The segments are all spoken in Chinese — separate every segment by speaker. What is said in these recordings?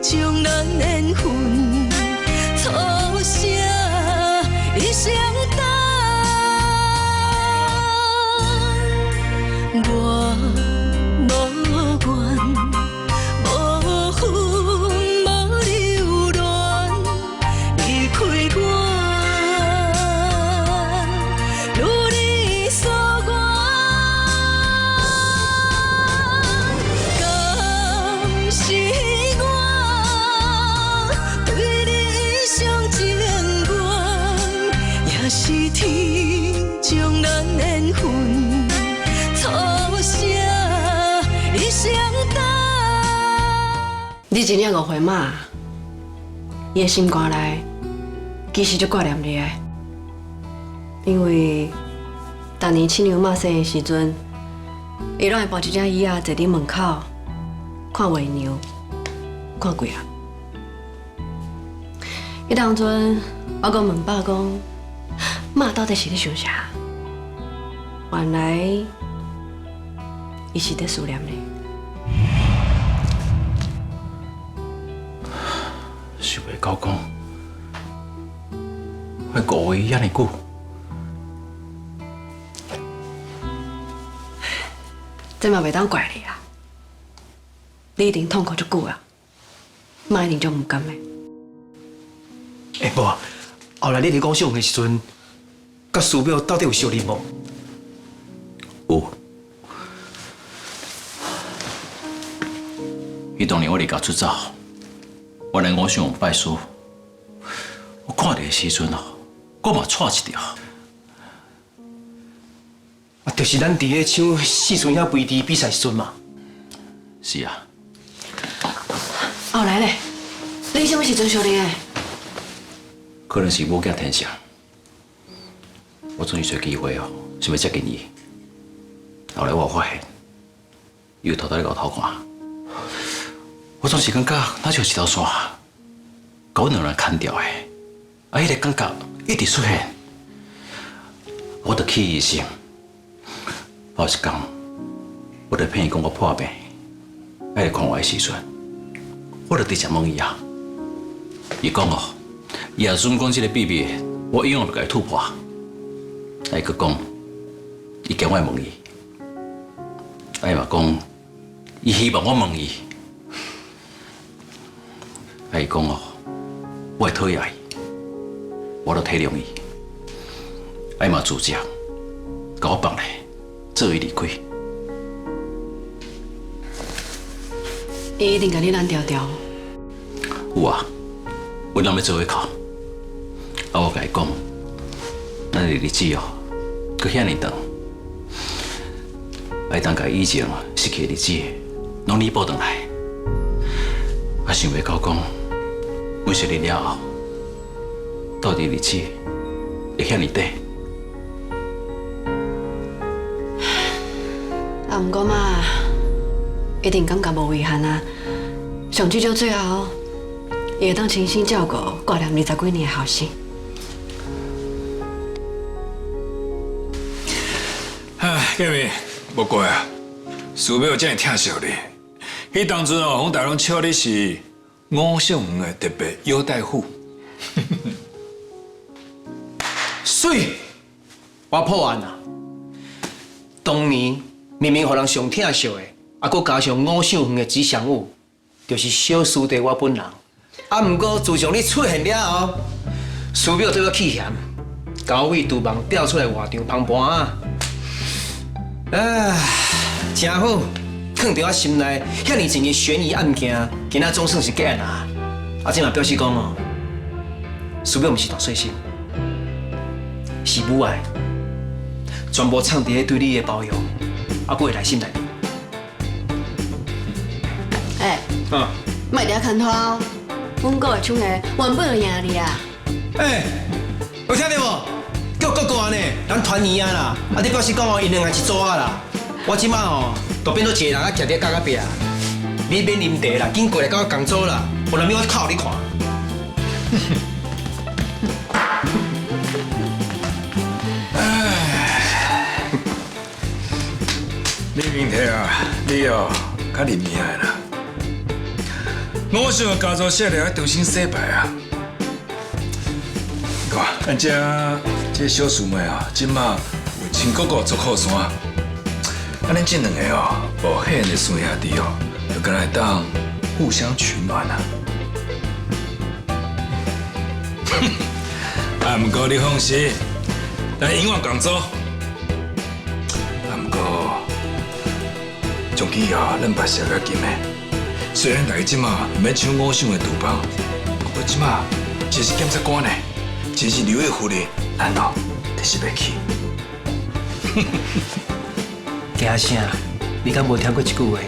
Speaker 1: 将咱缘分错写一生等。我无怨，无恨，无留恋，离开我，如你所愿。敢是我对你一厢情愿，也是天将咱缘分错写一生等。
Speaker 2: 你真正误会嘛？伊的心肝内其实就挂念你的，因为当年亲娘妈生的时阵，伊拢会抱一只椅仔坐伫门口看月娘，看几啊。迄当阵我阁问爸讲，妈到底是咧想啥？原来伊是在思念你。
Speaker 3: 想袂到讲，我误会伊遐尼久。
Speaker 2: 这嘛袂当怪你啊！你一定痛苦足久啊，妈一定就唔甘的。
Speaker 4: 无，后来你伫讲相的时阵，甲师表到底有相认无？
Speaker 3: 有。伊当年我离家出走，我来我想拜师，我看到的时阵哦，我嘛错一条。
Speaker 4: 啊，就是咱伫咧唱四顺遐飞猪比赛时阵嘛。
Speaker 3: 是啊。
Speaker 2: 后来咧，你什么时阵相认的？
Speaker 3: 可能是母囝天相，我终于找机会哦，想要接近伊。后来我发现，伊有偷偷咧搞偷看，我总是感觉那像一条线，把阮两人牵掉的。啊，迄个感觉一直出现，我就起疑心。有一天，我就骗伊讲我破病，爱来看我的时阵，我就直接问伊啊，伊讲哦。伊也准讲这个秘密，我永远不甲伊突破。伊佮讲，伊叫我问伊，伊嘛讲，伊希望我问伊。伊讲哦，我会讨厌伊，我都体谅伊。伊嘛自责，甲我放咧，做伊离开。
Speaker 2: 伊一定甲你拦条条。
Speaker 3: 有啊，阮人要做伙靠。啊，我甲伊讲，咱的日子哦，搁遐尼长，爱当甲以前失去的日子，拢弥补回来。啊，想袂到讲，每十年了后，到底日子会遐尼短。
Speaker 2: 啊，毋过嘛，一定感觉无遗憾啊。上至少最后，伊会当精心照顾挂念20几年的后生。
Speaker 5: 唉，建明，无怪啊，师表真系疼惜你。迄当阵哦，洪大龙笑你是五姓园的特别优待户。
Speaker 4: 水，我破案啊！当年明明互人上疼惜的，啊，佮加上五姓园的吉祥物，就是小师弟我本人。啊，毋过自从你出现了后，师表对我气嫌，甲我为厨房调出来外场旁盘啊！真好，藏在我心内遐尼一个悬疑案件，今仔总算是结案啊！啊，这嘛表示讲哦，师表毋是大细心，是母爱，全部藏伫咧对你的包容，啊，佫会内心内面。
Speaker 2: 莫伫遐牵拖哦，阮哥的唱的原本就赢你啊！
Speaker 4: 有听到无？叫国歌呢，咱团圆啊啦！啊，你表示讲哦，因两个一组啊啦！我即摆哦，都变做一个人啊，徛伫角壁。你免啉茶啦，紧过来甲我共组啦，无人免我哭你看。
Speaker 5: 李明泰啊，你哦，较厉害啦！我想家族写了要重新洗牌啊！你看，咱这小师妹啊，即马有亲哥哥做靠山，咱这两个哦，无血缘的孙兄弟哦，就敢来当互相取暖啊！啊，不过你放心，咱永远共做。啊，不过从今以后，咱白小要紧的。虽然大家即马唔免抢我想的厨房，不过即马真是检察官呢，真是刘义夫的，难道就是要去？
Speaker 4: 惊啥？你敢无听过一句话？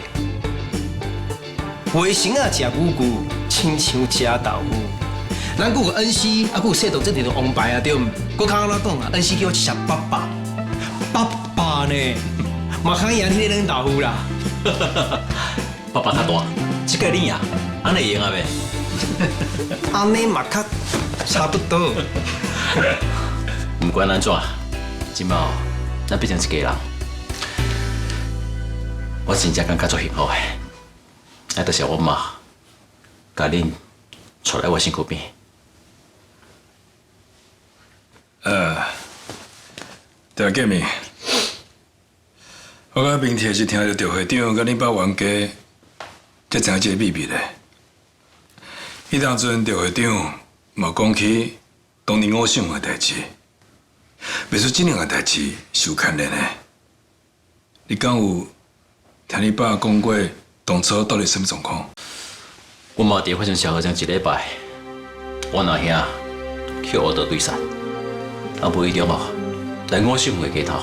Speaker 4: 卫生啊，食牛骨，亲像食豆腐。咱有个恩师，还有说到这条王牌啊，对唔？我刚刚哪讲啊？恩师叫我吃爸爸，爸爸呢，嘛肯赢迄个冷豆腐啦。
Speaker 3: 爸爸较大，这个你啊，安尼用啊袂？
Speaker 4: 安尼嘛较差不多。
Speaker 3: 不管安怎，即马咱变成一家人，我真正感觉足幸福的。哎，就是我妈，甲恁带来我身躯边。
Speaker 5: 大家面，我甲明天是听到赵会长甲恁爸冤家，才知影这个秘密的。迄当阵赵会长嘛讲起当年我想的代志，袂说这两个代志是有牵连的。你敢有听你爸讲过当初到底什么状况？
Speaker 3: 我妈伫发生车祸前一礼拜，我阿兄去乌道对山，啊无意中哦来我想的街头，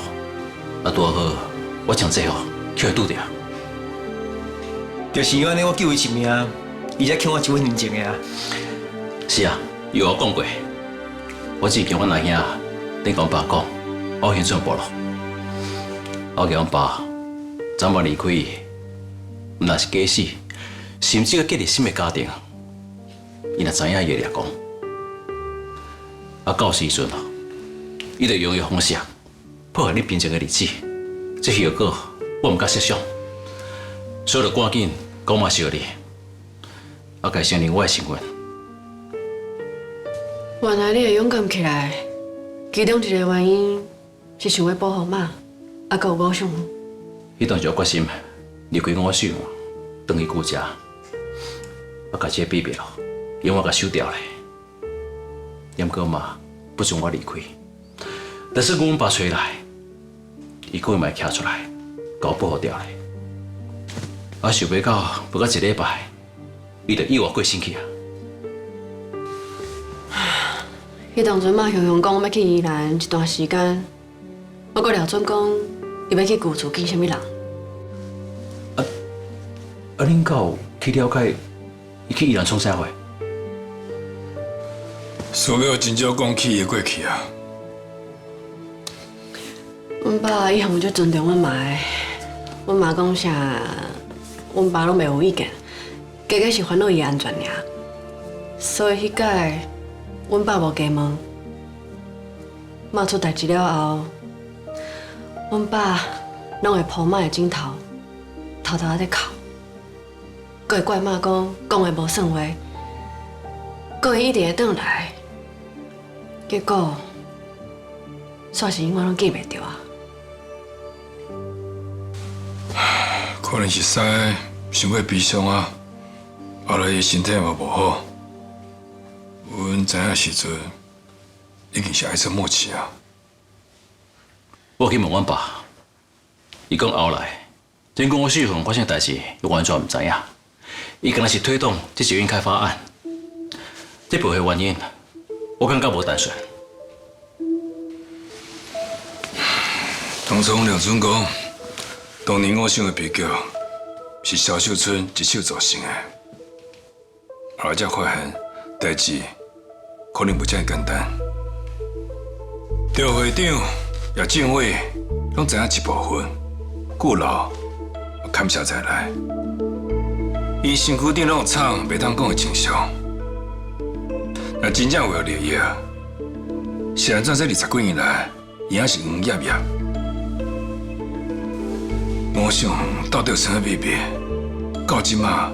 Speaker 3: 啊拄好我将这哦去伊拄着。
Speaker 4: 就是因为安尼，我救伊一命，伊才欠我一份人情的啊。
Speaker 3: 是啊，有我讲过，我只叫我阿兄顶甲我爸讲，我先转部落。我叫我爸早晚离开伊，毋若是假死，甚至个建立新的家庭，伊若知影伊会掠讲。啊，到时阵哦，伊就用伊方式破坏你平静的日子，这效果我毋敢设想，所以就赶紧讲嘛笑你，啊，该承认我的身份。
Speaker 2: 原来你会勇敢起来，其中一个原因是想要保护妈，啊，还有我想。
Speaker 3: 迄当时我决心离开我想，转去顾家，我把这个秘密咯，永远甲收掉咧。也毋过嘛，不准我离开。但是阮爸找来，伊故意嘛徛出来，甲我保护掉咧。啊，想袂到不到一礼拜，伊就意外过身去啊！
Speaker 2: 迄当阵妈雄雄讲要去宜兰一段时间，我阁廖准讲伊要去旧厝见啥物人。
Speaker 3: 啊，恁敢有去了解伊去宜兰创啥货？
Speaker 5: 所以真少讲起伊过去啊。
Speaker 2: 阮爸一向就尊重阮妈的，阮妈讲啥，阮爸拢袂有意见，加加是烦恼伊安全尔。所以迄届，阮爸无加问，妈出代志了后，阮爸拢会抱妈的枕头，偷偷在哭，佫会怪妈讲的无算话，佫会一直会转来，结果煞是永远拢记袂着啊。
Speaker 5: 可能是使想要悲伤啊，后来伊身体嘛无好，阮知影时阵已经是癌症末期啊。
Speaker 3: 我去问阮爸，伊讲后来，真讲我细汉发生代志，伊完全毋知影。伊敢若是推动这捷运开发案，这背后原因，我感觉无单纯。
Speaker 5: 当初廖准讲，当年我想的啤酒是萧秀春一手造成的，后来才发现代志可能不这么简单。赵会长也政委拢知影一部分，顾老堪下再来。伊身躯顶拢有创袂当讲的迹象，若真正有利益啊，是安怎这20几年来，伊也是黄叶叶。我想到底有啥秘密？到即马，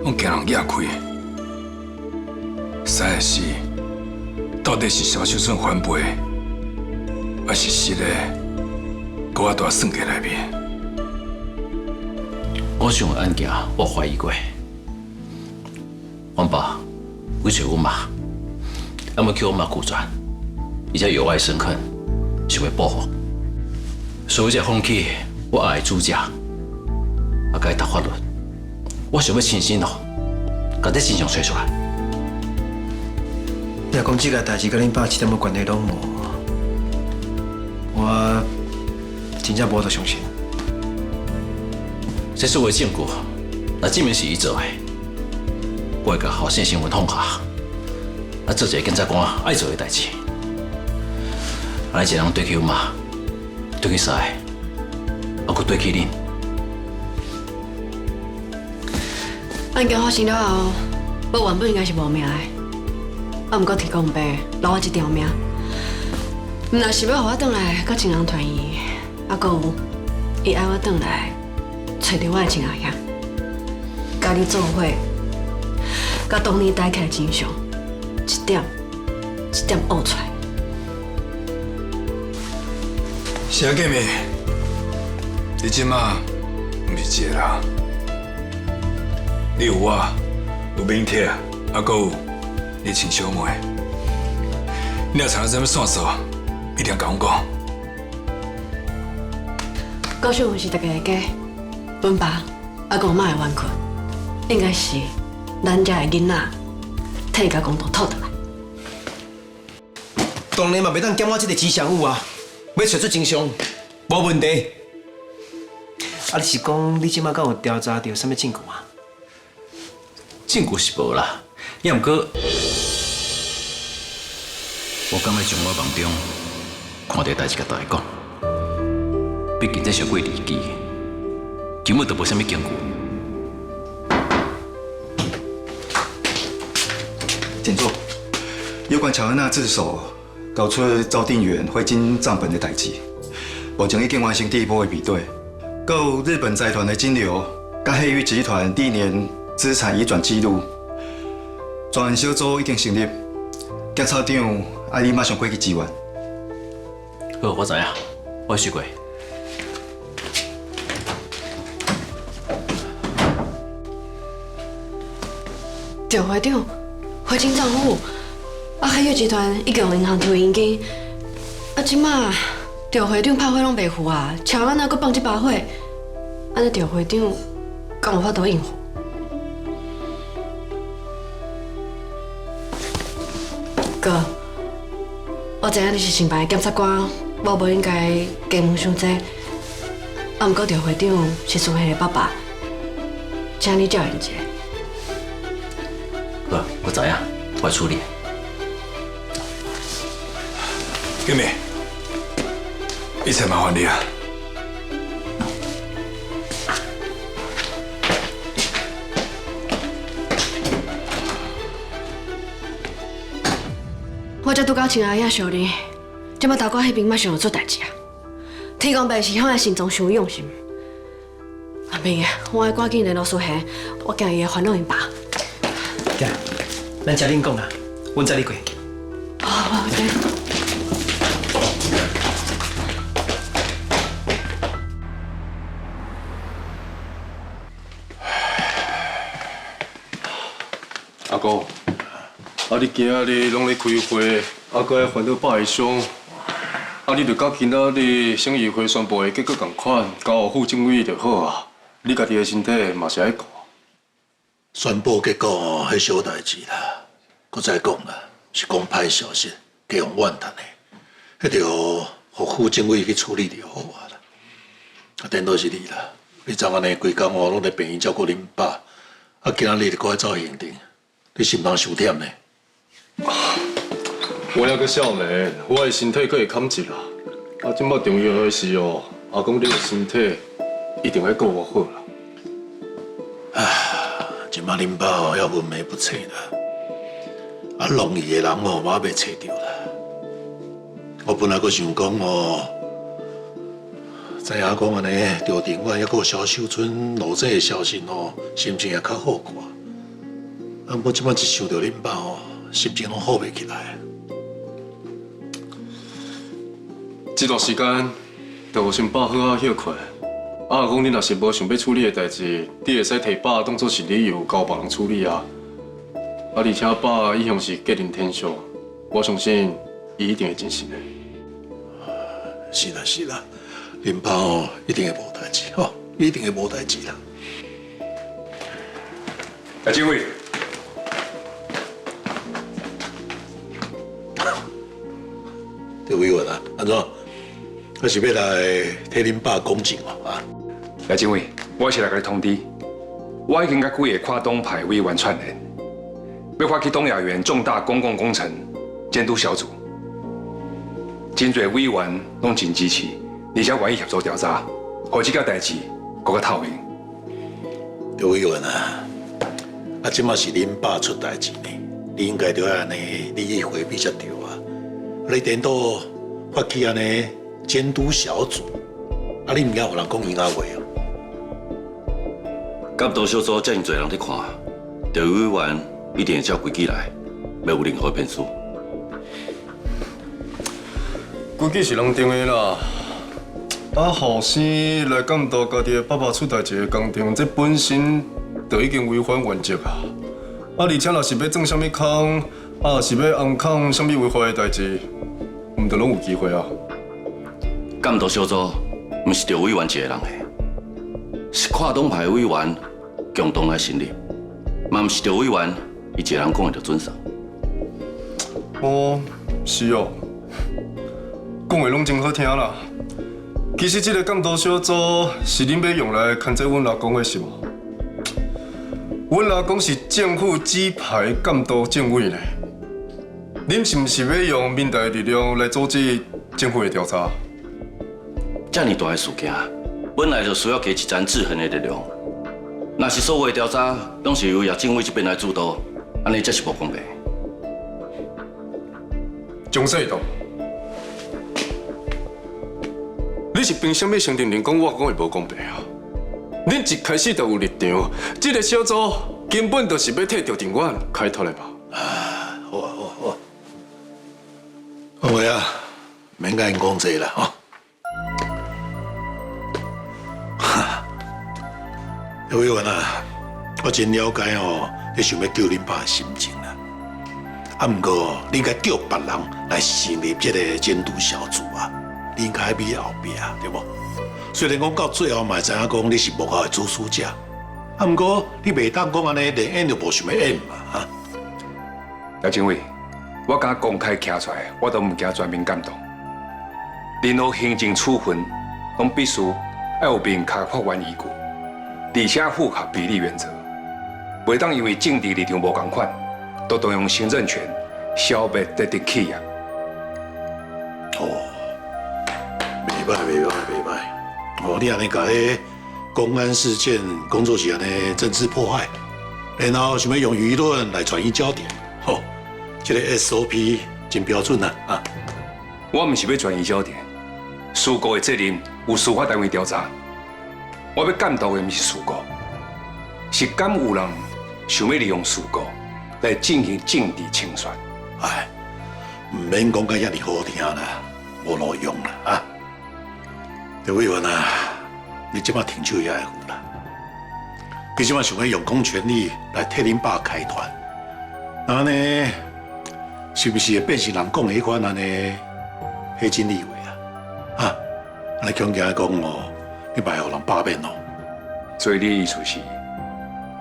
Speaker 5: 拢惊人压开。三个死，到底是萧秀春反背，还是实的？搁我大算计内面？
Speaker 3: 我想的案件，我怀疑过。阮爸为找阮妈，要么叫阮妈顾全，而且有爱深刻，想要报复，所以才放弃我爱的主角，甲伊读法律。我想要亲身哦，把这真相找出来。
Speaker 4: 若讲这个代志跟恁爸一点关系拢无，我真正无得相信。
Speaker 3: 这所谓证据，若证明是伊做的，我会甲后生新闻放下，做一个检察官爱做的代志。安尼一人对起阮妈，对起师，还佫对起恁。
Speaker 2: 案件发生了后，我原本应该是无命的，啊，毋过天公伯留我一条命。毋若是要互我转来，甲亲人团圆，啊，佫有伊爱我转来，找到我的亲阿兄，甲你做伙，甲当年带起来真相，一点一点挖出来。
Speaker 5: 啥见面？你即马毋是一个人，你有我，有明铁，还佫有你亲小妹。你若查到什么线索，一定甲阮讲。
Speaker 2: 高秀云是大家的家，阮爸啊，佮我妈的冤屈，应该是咱家的囡仔替伊甲公道讨倒来。
Speaker 4: 当然嘛，袂当减我这个吉祥物啊！要找出真相，无问题。啊，你是讲你即马敢有调查到什么证据啊？
Speaker 3: 证据是无啦，也毋过，我敢要从我梦中看到的代志甲大家讲。毕竟这上过离奇，根本就无啥物根据。
Speaker 6: 检座，有关乔安娜自首搞出赵定远汇金账本的代志，目前已经完成第一波的比对，有日本财团的金流，甲黑玉集团历年资产移转记录，专案小组已经成立，检察长爱你马上过去支援。
Speaker 3: 好，我知影，我会去过。
Speaker 2: 赵会长，汇金账户，啊，海月集团已经用银行退现金，啊，即马赵会长拍火拢袂赴啊，乔安娜搁放一把火，安尼赵会长敢有法度应付？哥，我知影你是承办的检察官，我无应该加问伤济，啊，毋过赵会长是孙黑的爸爸，请你教训一下。
Speaker 3: 好，我知影，我会处理。
Speaker 5: 金妹，一切麻烦你啊！
Speaker 2: 我才拄到亲阿爷小李，即马投到迄边马上要做代志啊！天公伯是向我心中伤用心，阿明，我爱赶紧联络苏黑，我惊伊会烦恼因爸。
Speaker 4: 囝，咱遮恁讲啦，阮载你过。
Speaker 2: 好，对。
Speaker 7: 阿哥，啊你今仔日拢咧开会，啊搁爱烦恼拜相，啊你著甲今仔日省议会宣布的结果同款，交互副政委就好啊。你家己的身体嘛是爱顾。
Speaker 8: 宣布结果哦，迄小代志啦。搁再讲啦，是讲歹消息，加用怨叹的，迄着互副政委去处理就好啊啦。啊，顶多是你啦，你昨安尼规工哦，拢在病院照顾恁爸，啊，今仔日就搁爱走行程，你是毋通伤忝呢？
Speaker 7: 我还阁少年，我的身体阁会扛一啦。啊，即摆重要的是哦，阿公你的身体一定要顾我好啦。
Speaker 8: 即马恁爸哦，要昏迷不醒啦，啊，容易的人哦，我也袂找着啦。我本来阁想讲哦，知影讲安尼，赵庭院还阁萧秀春落这个消息哦，心情也较好寡。我即摆一想到恁爸哦，心情拢好袂起来。
Speaker 7: 这段时间，就互先爸好好休困。讲你若是无想要处理的代志，你会使摕爸当作是理由，交别人处理啊。而且爸一向是吉人天相，我相信伊一定会真心的。
Speaker 8: 是啦是啦，恁爸哦一定会无代志哦，一定会无代志啦。
Speaker 5: 来，政委，
Speaker 8: 这委员啊，安怎？我是要来替恁爸讲情哦啊！
Speaker 5: 来，政委，我是来甲你通知，我已经甲几个跨党派委员串联，要发起东亚园重大公共工程监督小组。真侪委员拢真支持，而且愿意协助调查，让这件代志更加透明。
Speaker 8: 这委员啊，即马是恁爸出代志呢，你应该着安尼利益回避才对啊！你颠倒发起安尼监督小组，你唔惊互人讲闲话哦？
Speaker 9: 监督小组遮尔侪人在看，各位委员一定会照规矩来，袂有任何变数。
Speaker 7: 规矩是人定的啦。后生来监督家己的爸爸出代志的工程，这本身就已经违反原则啊！而且若是要做啥物空，是要暗扛啥物违法的代志，毋就拢有机会啊！
Speaker 9: 监督小组毋是着委员一个人的，是跨党派委员共同来成立，嘛毋是着委员伊一个人讲的就准绳。
Speaker 7: 哦，是哦，讲的拢真好听啦。其实这个监督小组是恁要用来牵制阮老公的是吗？阮老公是政府指派监督政委呢，恁是毋是要用民代的力量来阻止政府的调查？
Speaker 9: 遮尔大的事件，本来就需要加一层制衡的力量。若是所有的调查拢是由叶政委这边来主导，安尼才是无公平。
Speaker 7: 蒋世道，你是凭什么承认讲我讲的无公平啊？恁一开始就有立场，这个小组根本就是要替赵定远开脱的吧？
Speaker 8: 好啊好啊好啊，好个啊，免甲因讲这啦吼。委员啊，我真了解哦，你想要救恁爸的心情啦。毋过你应该叫别人来成立这个监督小组啊，你应该喺后壁对无？虽然讲到最后嘛，知影讲你是幕后的主使者，毋过你袂当讲安尼连演都无想要演嘛哈。
Speaker 5: 廖政委，我敢公开徛出来，我都唔惊全面监督。任何行政处分，拢必须要有明确法院依据，而且符合比例原则，袂当因为政治立场无同款，都动用行政权消灭特定企业。
Speaker 8: 哦，袂歹。哦，你安尼甲迄公安事件工作是安尼政治迫害，然后想要用舆论来转移焦点，吼，这个 SOP 真标准啊！啊，
Speaker 5: 我唔是要转移焦点，事故的责任有司法单位调查。我要监督的唔是事故，是敢有人想要利用事故来进行政治清算。
Speaker 8: 哎，唔免讲甲遐尼好听啦，无路用啦啊！刘委员啊，你即马停手也会好啦。你即马想要用公权力来替恁爸开团，安尼是不是会变成人讲的迄款安尼黑金立委啊？啊，安尼恐惊讲哦，你卖互人罢免哦。
Speaker 5: 所以你的意思是，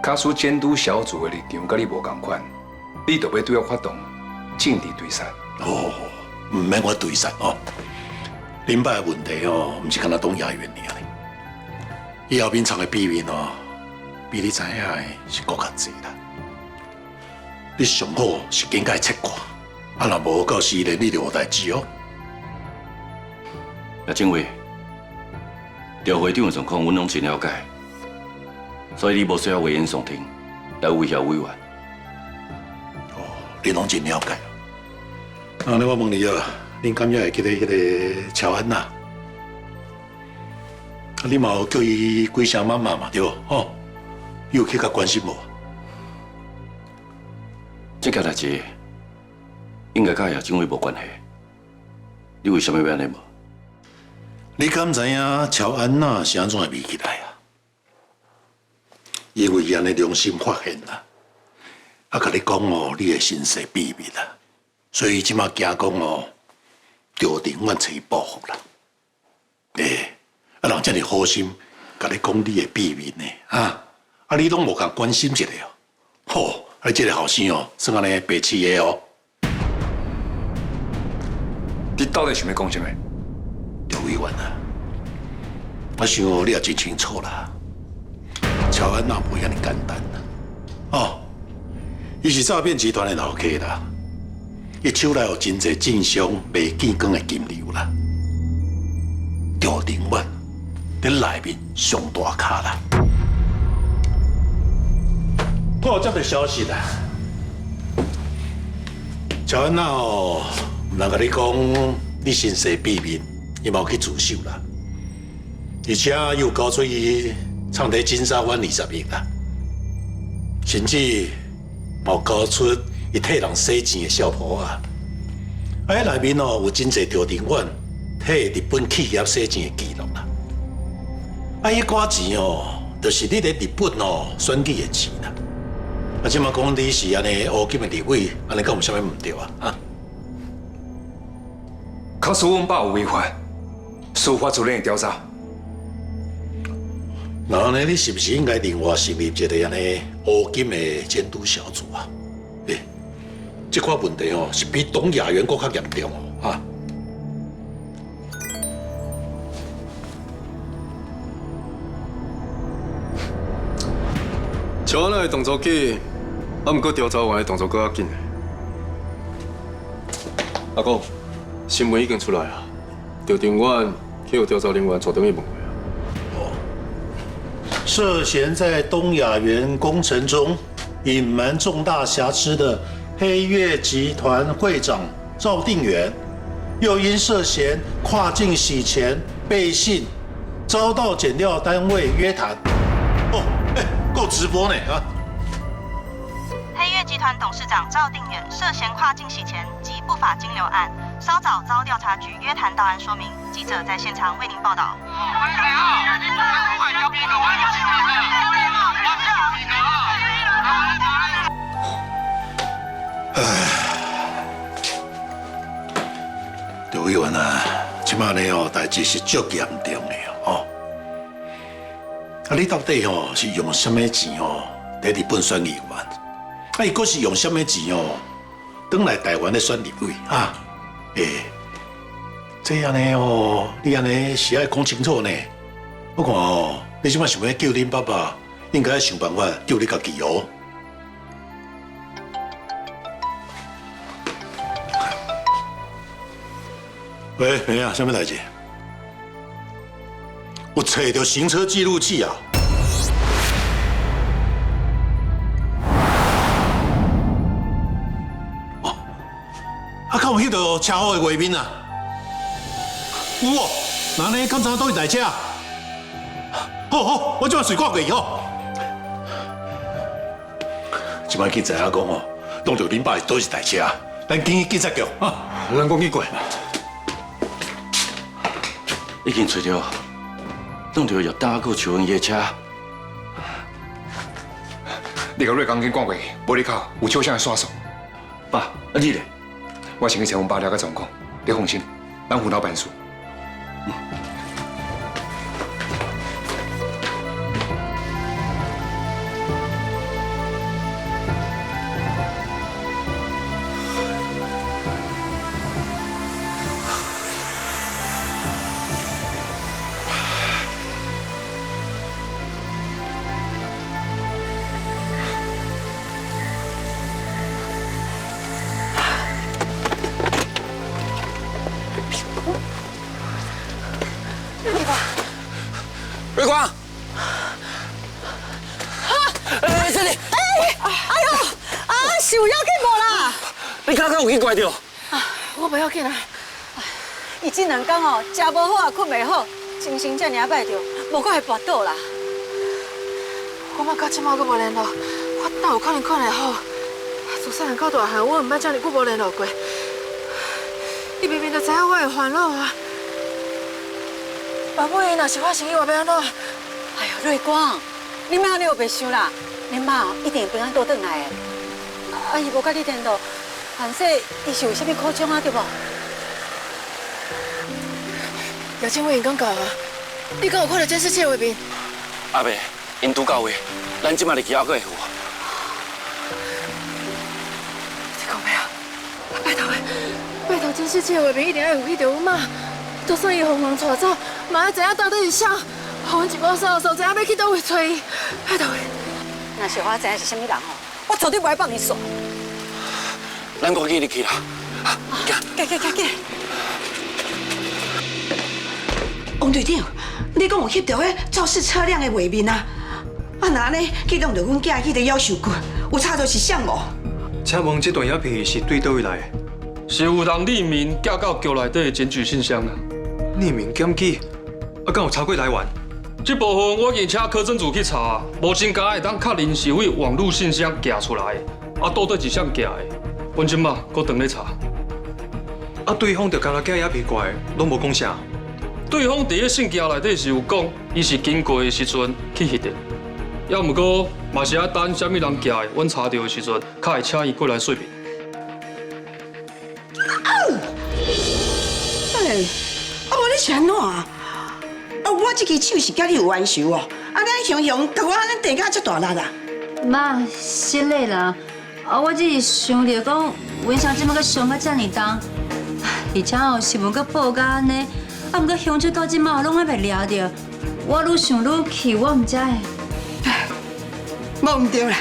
Speaker 5: 卡属监督小组的立场甲你无同款，你就要对我发动政治对杀。
Speaker 8: 哦，唔免我对杀哦。恁爸的问题哦，唔是干那东亚园尔咧，伊后面藏的秘密哦，比你知影的是更较济啦。你上好是应该切看，啊若无到时连你就有代志哦。
Speaker 9: 叶政委，调会长的状况阮拢真了解，所以你无需要危言耸听来威胁委员。
Speaker 8: 哦，你拢真了解。啊，那我问你啊。恁敢也会记得迄个乔安娜？你嘛有叫伊几声妈妈嘛，对不？吼，你有去甲关心无？
Speaker 9: 这件代志应该甲叶政委无关系。你为什么要安尼无？
Speaker 8: 你敢知影乔安娜是安怎会迷起来啊？因为伊安尼良心发现啦，甲你讲哦，你的身世秘密啦，所以即马惊讲哦，朝廷愿找伊报复啦。人遮尔好心，甲你讲你的秘密呢，你拢无共关心一下哦。吼，你这个后生哦，算安尼白痴的哦。
Speaker 5: 你到底想要讲什么？
Speaker 8: 刘委员啊，我想你也真清楚啦，乔安娜无遐尼简单啦。哦，伊是诈骗集团的老客啦，伊手内有真侪正商未见光的金流啦。赵廷远在内面上大咖啦。我有接到消息啦，乔安娜哦，毋通甲你讲你身世秘密，伊嘛有去自首啦，而且伊有交出伊藏伫金沙湾20亿啦，甚至嘛有交出伊替人洗钱的小婆啊，迄内面哦有真侪赵廷远替日本企业洗钱的记录啦，伊寡钱哦，就是你伫日本哦选举的钱啦。即马讲你是安尼乌金的立委，安尼敢有啥物唔对啊？
Speaker 5: 假使阮爸有违法，司法主任会调查。
Speaker 8: 那安尼你是不是应该另外成立一个安尼乌金的监督小组啊？这款问题哦，是比董雅媛更较严重哦，
Speaker 7: 乔安娜的动作紧，毋过调查员的动作更较紧。阿公，新闻已经出来啊，赵廷远去有调查人员坐等去问过。
Speaker 8: 涉嫌在东亚园工程中隐瞒重大瑕疵的黑月集团会长赵定远，又因涉嫌跨境洗钱背信，遭到检调单位约谈。够直播呢啊！
Speaker 10: 黑月集团董事长赵定远涉嫌跨境洗钱及不法金流案，稍早遭调查局约谈到案说明。记者在现场为您报道。刘委员啊，即马呢哦，代志是足严重的哦。你到底哦是用什么钱哦在日本选议员？伊佫是用什么钱哦转来台湾的选立委啊？这样呢哦，你安尼是爱讲清楚呢。我看哦，你即摆想要救恁爸爸，应该想办法救你家己哦。喂，咩啊？什么代志？我找到行车记录器啊！敢有翕到车祸的画面啊？有哦，那呢？刚才倒去台车？好，我即摆随挂过去吼。即摆去知影讲哦，当着恁爸倒是台车，咱警察局啊，咱讲去过。
Speaker 9: 已经找到。弄到叶大个邱文的车，
Speaker 5: 你甲瑞刚跟赶过去，玻璃口有车厢的线索。
Speaker 9: 爸，你咧？
Speaker 5: 我先去找阮爸了解状况，你放心，咱辅导办事。
Speaker 4: 瑞光，这里，
Speaker 1: 是有要紧无啦？
Speaker 4: 你刚刚有去怪着？
Speaker 1: 我不要紧啦。伊这两天哦，食无好也困袂好，精神遮尔啊歹着，无搁会跋倒啦。我嘛到即马搁无联络，我等有可能看会好。自细
Speaker 11: 汉到大汉，我毋捌遮尔久无联络过。伊明明就知影我的烦恼啊！爸母伊若是我生意，我要安怎？
Speaker 12: 哎呦，瑞光，你莫安尼又白想啦，恁妈一定平安倒转来的。啊，伊无甲你联络，凡说伊是有啥物苦衷啊，对无？
Speaker 11: 姚建伟因讲到啊，你敢有看到监视器的画面？
Speaker 9: 阿伯，因拄到位，咱即马就去阿哥的厝。
Speaker 11: 你讲咩啊？拜托诶，拜托监视器的画面一定要有迄条阮妈，就算伊疯人带走，嘛要知影到底是啥，互阮一无所知影要去倒位找伊。拜托诶。
Speaker 12: 若是我知影是啥物人哦，我绝对不会放你耍。
Speaker 9: 咱赶紧入去啦！
Speaker 12: 行。
Speaker 13: 王队长，你讲有翕到迄肇事车辆的画面啊？啊，那呢启动着阮囝去的夭寿骨，有查到是啥无？
Speaker 7: 请问这段影片是对倒位来的？
Speaker 14: 是有人匿名寄到局内底的检举信箱啊。
Speaker 7: 匿名检举，啊，敢有查过来源？
Speaker 14: 这部分我已经请科侦组去查，目前敢会当确认是为网络信箱寄出来的，啊，到底是谁寄的？阮即马搁等咧查。
Speaker 7: 啊，对方就敢若假影片过来，拢无讲啥。
Speaker 14: 对方伫个信件内底是有讲，伊是经过的时阵去翕的，要毋过嘛是要等啥物人寄的，阮查到的时阵，才会请伊过来说明。
Speaker 13: 哎，啊无你是安怎啊？啊，我这支手是甲你有冤仇哦，啊，你雄雄甲我安尼地甲遮大力啊！
Speaker 15: 妈，失礼啦，啊，我只是想着讲，文祥即摆个伤甲遮尔重，而且哦新闻阁报甲安尼。啊，毋过凶手到即马拢还袂抓着，我愈想愈气，我毋知。
Speaker 13: 唉，无毋对啦，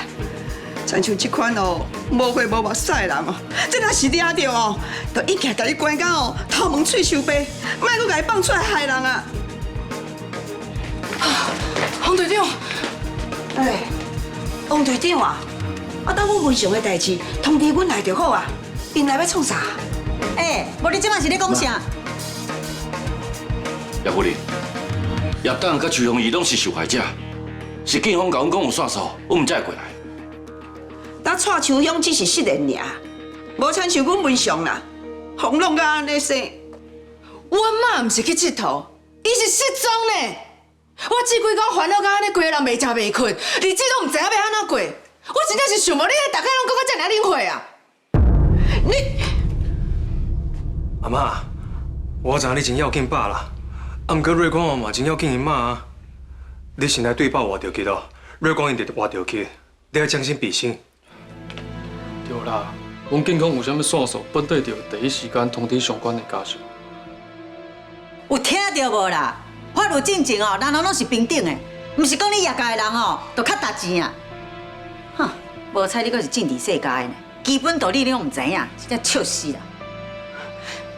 Speaker 13: 亲像这款哦，无血无目屎的人哦，这若是抓着哦，就一家甲你关到哦，头毛喙相白，莫阁甲伊放出来害人啊！
Speaker 11: 黄队长，
Speaker 13: 哎，王队长啊，啊，等我文祥的代志通知阮来就好啊，因来要创啥？
Speaker 12: 哎，无你即摆是咧讲啥？
Speaker 9: 叶夫人，叶党甲徐凤仪拢是受害者，是警方甲阮讲有线索，我们才会过来。
Speaker 13: 咱蔡秋香只是失联尔，无亲像阮文祥啦，轰弄甲安尼生。
Speaker 11: 阮妈毋是去佚佗，伊是失踪呢。我这几工烦恼甲安尼，规个人袂食袂困，日子都毋知影要安怎过。我真正是想无你大家拢讲我遮尔冷血啊！你
Speaker 7: 阿妈，我知影你真要紧罢啦。啊，毋过瑞光嘛真要紧因妈啊！你先来对报活着去咯，瑞光因就活着去，你要将心比心。
Speaker 14: 对啦，阮警方有啥物线索，本地就第一时间通知相关的家属。
Speaker 12: 有听到无啦？法律进程哦，人人拢是平等的，毋是讲你业界的人哦，就较值钱啊！哼，无猜你阁是政治世家的呢，基本道理你拢毋知影，真正笑死啦！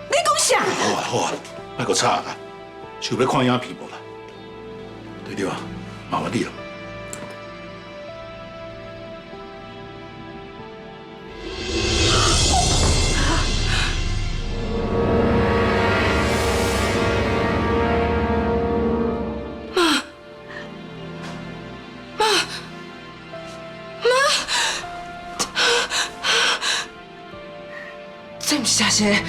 Speaker 13: 你讲啥？
Speaker 8: 好啊好啊，莫阁吵啦，想要看影片无啦？对对啊，麻烦你了。
Speaker 11: 这毋是假些，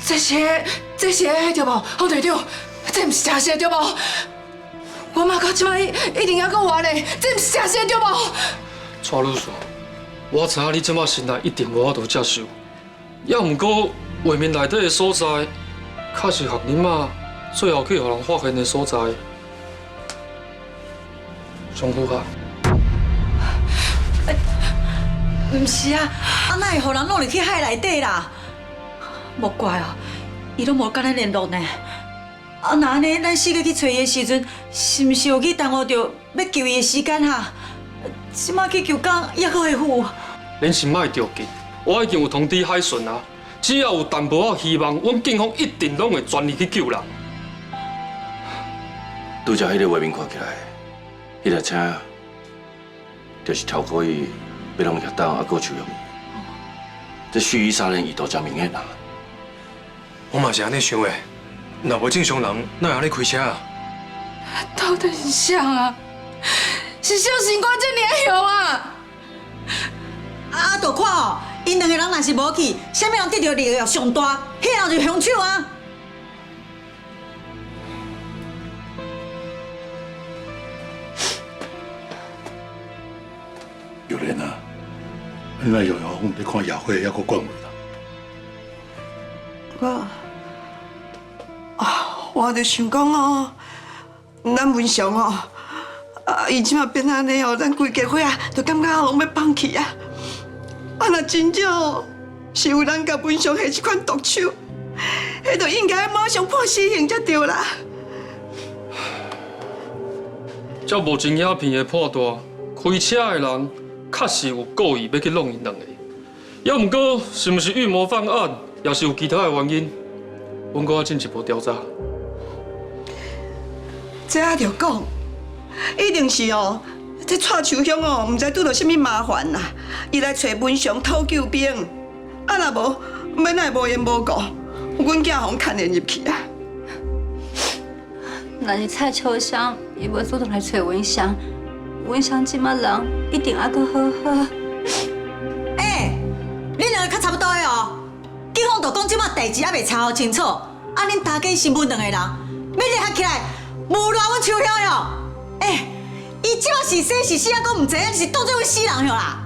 Speaker 11: 这是对无？黄队长，这毋是假些对无？我妈到即摆一定要搁活嘞，这毋是假些对无？
Speaker 14: 蔡律师，我知影你即摆心内一定无法度接受，要毋过画面内底的所在，确实合恁妈最后去互人发现的所在，上符合。
Speaker 12: 毋是啊，啊哪会互人弄入去海内底啦？莫怪哦，伊拢无甲咱联络呢。啊，那安尼咱四个去找伊的时阵，是毋是有去耽误着要救伊的时间哈？即马去救港也阁会赴。
Speaker 14: 恁是莫着急，我已经有通知海巡啊，只要有淡薄仔希望，阮警方一定拢会全力去救人。
Speaker 9: 拄则迄个画面看起来，迄台车就是超过伊。要让叶党啊，搁邱永仪，这蓄意杀人意图真明显啊！
Speaker 7: 我嘛是安尼想的，若无正常人，哪会安尼开车啊？
Speaker 11: 到底是啥啊？是小心肝这么凶啊？
Speaker 12: 啊个看哦，因两个人若是无去，啥物人得到利益上大，迄人就凶手啊！
Speaker 8: 有莲啊，你那有空你看亚会还阁管话啦。
Speaker 13: 我就想讲哦，咱文祥哦，伊即马变安尼哦，咱规家伙啊，就感觉拢要放弃啊。若真正哦，是有人甲文祥下这款毒手，迄就应该马上判死刑才对啦。
Speaker 14: 照无真影片的判断，开车的人确实有故意要去弄因两个。要毋过，是毋是预谋犯案，也是有其他的原因，阮阁要进一步调查。
Speaker 13: 这也着讲，一定是哦，这蔡秋香哦，毋知拄到什么麻烦啦，伊来找文祥讨救兵，啊若无，免来无缘无故，阮囝互牵连入去啊。
Speaker 15: 若是蔡秋香，伊无主动来找文祥，文祥即马人一定还阁好好。
Speaker 12: 恁两个较差不多的哦。警方就讲即马代志还未查好清楚，啊，恁大家新闻两个人要联合起来诬赖阮秋香哟。伊即马是生是死啊，阁毋知影，就是当作阮死人哟啦。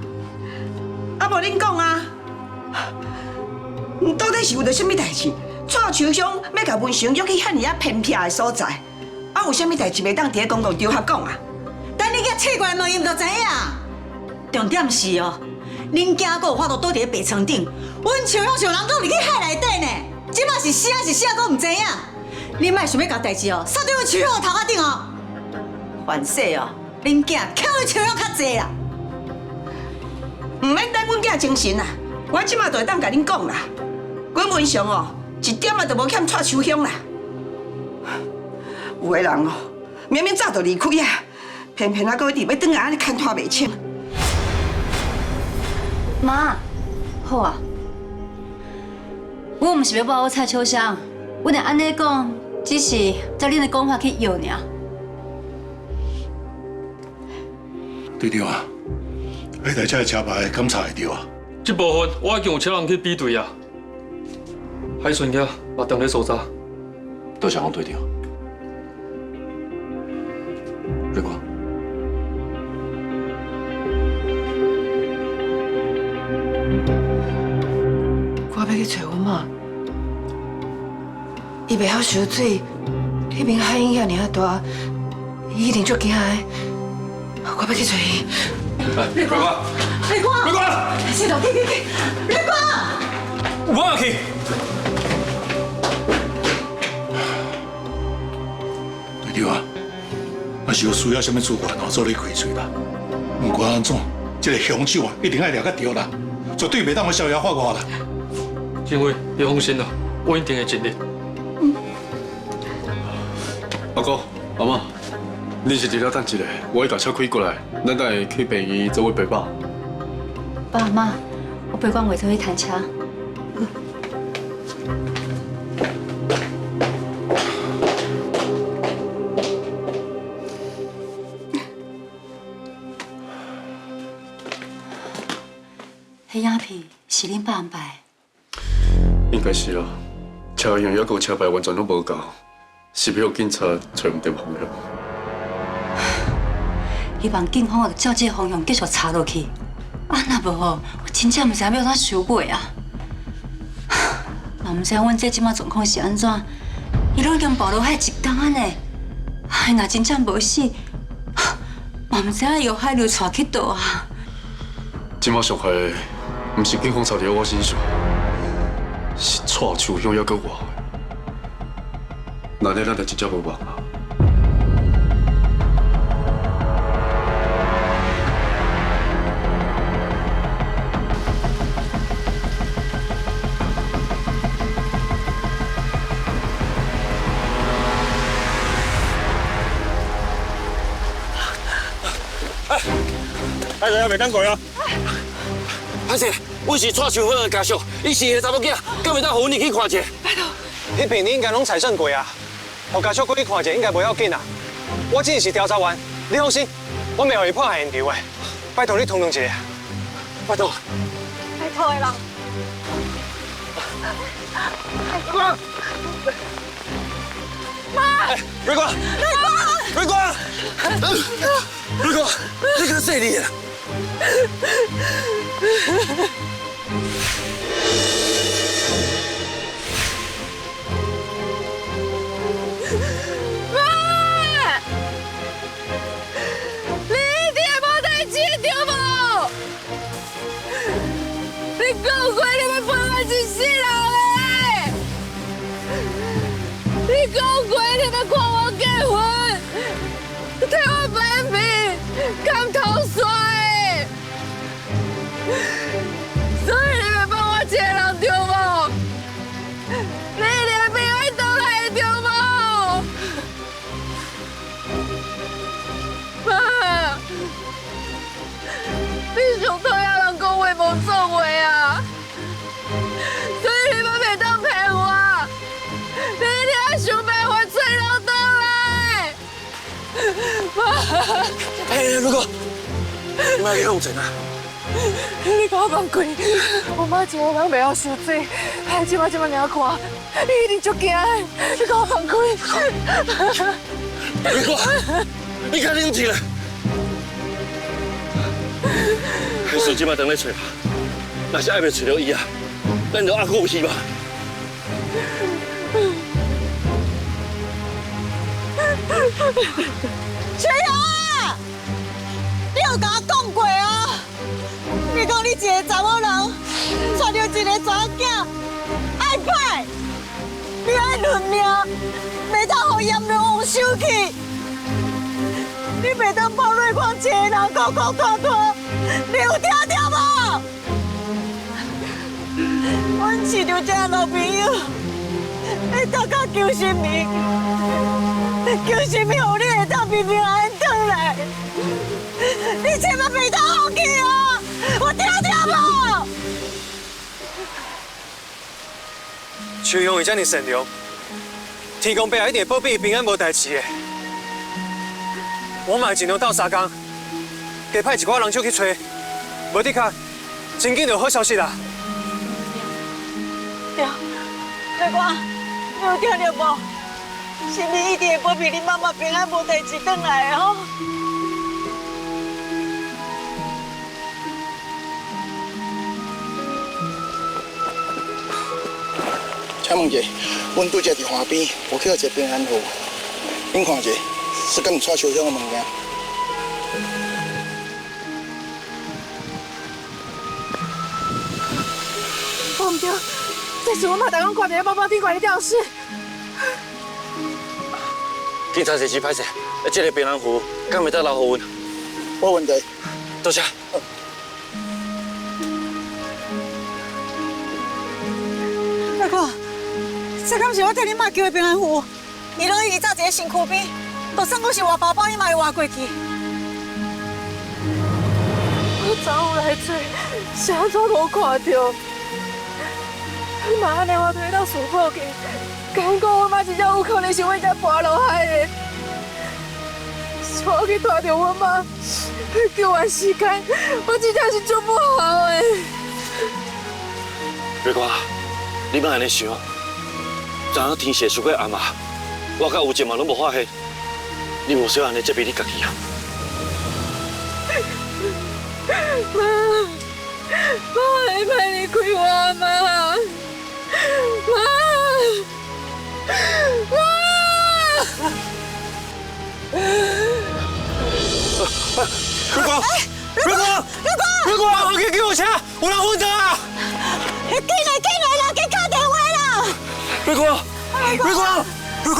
Speaker 13: 啊，无恁讲啊，到底是有着什么代志？蔡秋香要甲文祥约去遐尼啊偏僻的所在，啊，有啥物代志袂当伫咧公共场合讲啊？
Speaker 12: 等你遐切过来问伊，毋就知影。重点是哦。恁囝阁有法度倒伫咧白床顶，阮秋香像人倒入去海内底呢，即马是死啊是死啊，阁毋知影。你莫想要甲代志哦，撒在阮秋香的头壳顶哦。凡事哦，恁囝欠阮秋香较济啦。
Speaker 13: 毋免等阮囝精神啦，我即马就会当甲恁讲啦。阮文祥哦，一点仔都无欠蔡秋香啦。有个人哦，明明早就离开啊，偏偏还阁一直要转来安尼牵拖袂清。
Speaker 15: 妈，好啊，我毋是要保护蔡秋香，我若安尼讲，只是照恁的讲法去摇尔。
Speaker 8: 对着啊，迄台车的车牌检查会着啊？
Speaker 14: 这部分我已经有请人去比对啊。海顺囝嘛当咧搜查。
Speaker 9: 多谢王队长。瑞光。
Speaker 2: 我要去找阮妈，伊袂晓游水，迄边海影遐尔大，伊一定足惊的。我要去找伊。
Speaker 7: 瑞光，
Speaker 12: 瑞光，
Speaker 7: 瑞光，
Speaker 12: 是咯，去，瑞光，
Speaker 7: 我也去。
Speaker 8: 对着啊，若是有需要什么资源哦，做你开嘴啦。不管安怎，这个凶手啊，一定要抓个着啦，绝对袂当我逍遥法外啦。
Speaker 14: 警卫，你放心啦，我一定会尽力。
Speaker 7: 阿哥、阿妈，你是日了等一下，我会把车开过来，咱等下去病院做位陪爸。
Speaker 15: 爸妈，我陪阮回头去谈车。迄影片是恁爸安排？
Speaker 7: 应该是啦，车样还有车牌完全拢无够，是要警察找唔到方向。
Speaker 15: 希望警方就照这个方向继续查落去。啊，若无吼，我真正唔知影要怎收尾啊！嘛唔知阮这即马状况是安怎？伊都已经暴露海一天啊呢，哎，若真正无死，嘛唔知影由海流带去倒啊！
Speaker 7: 今麦伤害的，唔是警方查伫我身上，是蔡秋香还阁我的。那日咱就真正无望啊！
Speaker 16: 哎呀，袂当过啊！
Speaker 9: 歹势，我是蔡秋香的家属，伊是个查某囝，敢袂当互阮入去看者？
Speaker 16: 拜托，迄边你应该拢财算过啊，互家属过去看者应该袂要紧啊。我只是调查员，你放心，我袂互伊破坏现场的。拜托你通融一下，拜托。
Speaker 12: 头的人。
Speaker 16: 光，
Speaker 12: 妈！
Speaker 16: 瑞光，瑞光，瑞光，你个谁哩？
Speaker 1: 够鬼！你们陪我一死人嘞！你够鬼！你们看我结婚，替我分皮，砍头水，所以你们帮我一个人对无？你连命运都来对无？妈，你上讨厌人讲话无做话啊！
Speaker 16: 哎，如果你妈给弄成啊！
Speaker 1: 你给我放开！我妈一个人袂晓受罪，哎，即摆尔看，你一定足惊的。你给我放开！
Speaker 9: 如果你较冷静啦，你手即摆等咧找吧，若是还袂找到伊啊，咱就还佫有希望。
Speaker 12: 吹头啊！你有甲我讲过哦，你讲你一个查某人娶到一个查囝，爱歹，你爱论命，袂当互阎罗王收去。你袂当抱瑞光一个人孤孤单单，你有听到无？阮饲着这老朋友，会当甲救性命。 求什么？互你会当平平安安回来？你千万袂当放弃哦！我听到无？
Speaker 16: 邱勇会这么善良，天公伯也一定会保庇伊平安无代志的。我嘛会尽量斗相共，加派一寡人手去找，无得卡，真紧就有好消息啦。
Speaker 12: 对，瑞光，你有听到无？ 神明一定会保庇你妈妈平安无代志回来的吼。
Speaker 17: 请问者，阮拄则伫花边有捡到一个平安符，恁看者是敢有带烧香的物件？
Speaker 1: 我唔对，这是我妈刚刚挂在包包顶挂的吊饰。
Speaker 9: 警察是指歹势，这个平安符敢袂当留互阮？
Speaker 17: 无问题，
Speaker 9: 多谢。
Speaker 12: 大哥，这敢是我替你妈叫的平安符？你落去伊早一个身躯边，就算我是活包包，伊嘛会活过去。
Speaker 1: 我昨昏来做，是安怎无看到？妈安尼我就会当顺报去。 讲我妈真正有可能是为这爬落海的，我去拖着我妈，救完时间，我真正是做不好的。
Speaker 9: 瑞光，你莫安尼想，昨昏天色输过暗啊，我甲有一嘛拢无发现，你无需要安尼责备你家己啊。
Speaker 1: 妈，妈会歹离开我吗？妈。
Speaker 16: 瑞光，瑞光，瑞光，我去救护车，有人昏倒啊！
Speaker 12: 紧来，人去打电话啦！
Speaker 16: 瑞光，瑞光，瑞光。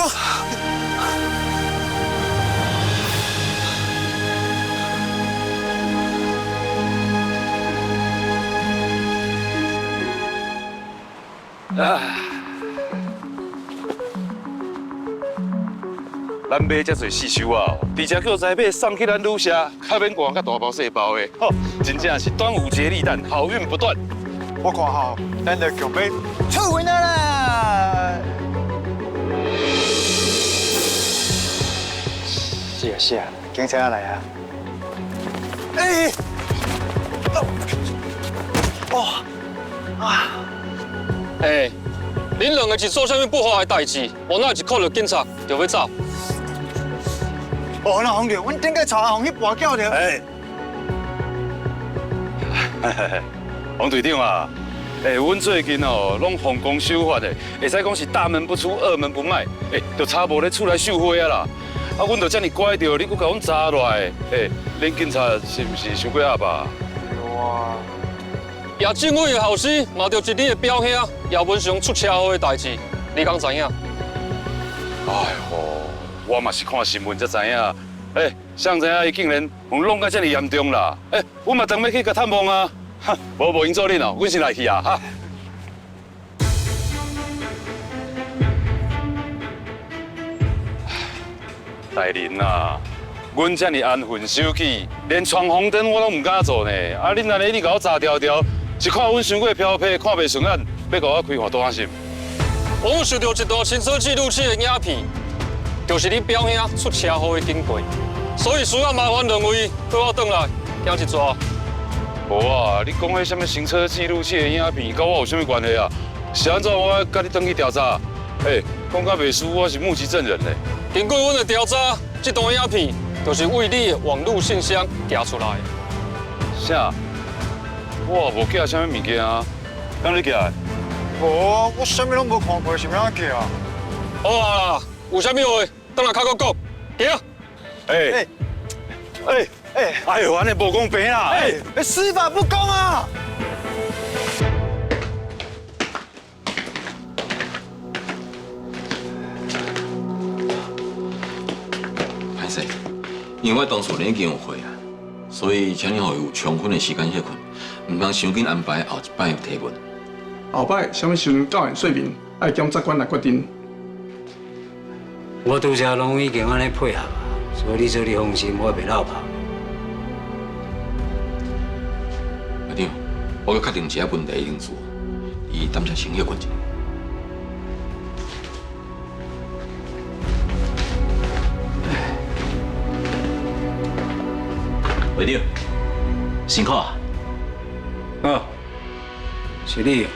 Speaker 18: 咱买遮侪四手啊，而且叫在买送去咱女社，较免逛甲大包细包的，吼，真正是端午节立蛋，好运不断。
Speaker 16: 我看吼，咱就强要出运啦！是啊是啊，警察来啊！哎，哦，
Speaker 14: 哎，恁两个是做啥物不法的代志？我那一 call 到警察就要走。
Speaker 17: 哦，那红着，阮顶个查红去跋筊着。哎，
Speaker 18: 王队长啊，阮最近哦，拢奉公守法的，会使讲是大门不出，二门不迈，就差无咧厝内绣花啊啦。啊，阮就遮尔乖着，你佫甲阮查落来，恁警察是毋是伤过鸭吧？
Speaker 14: 哇！也政委的后生嘛，着一你的表兄姚文雄出车祸的代志，你敢知影？
Speaker 18: 哎呦，我嘛是看新闻才知影，谁知影伊竟然互弄到遮尔严重啦？阮嘛当要去甲探望啊，无用做恁哦，阮先来去啊哈。大人啊，阮遮尔安分守己，连闯红灯我拢唔敢做呢。啊，恁安尼你甲我查条条，是看阮伤过漂泊，看袂顺眼，要甲我开换大心。
Speaker 14: 我有收到一段行车记录器的影片，就是你表兄出车祸的经过，所以需要麻烦两位跟我转来行一抓。
Speaker 18: 无啊，你讲迄什么行车记录器的影片，甲我有啥物关系啊？是安怎我甲你登去调查？讲甲袂输，我是目击证人嘞。
Speaker 14: 经过阮的调查，这段影片就是为你的网络信箱寄出来的。
Speaker 18: 啥？我也无寄啥物物件啊？敢你寄的？
Speaker 17: 无啊，我啥物拢无看过，是要安寄啊？
Speaker 14: 好啊，有啥物话，等下较讲。行。
Speaker 18: 哎呦，安尼无公平啦！
Speaker 17: 司法不公啊！
Speaker 3: 歹势，因为我当初已经有会啊，所以请你互有充分的时间歇困，唔通伤紧安排后一摆提问。
Speaker 7: 后摆什么时阵到案说明，爱检察官来决定。
Speaker 19: 我拄则拢已经安尼配合啊，所以你做你放心，我袂落跑。
Speaker 3: 校长，我要确定一下问题已经做，伊当下先歇困一下。校长，辛苦啊！
Speaker 19: 哦，是你哦。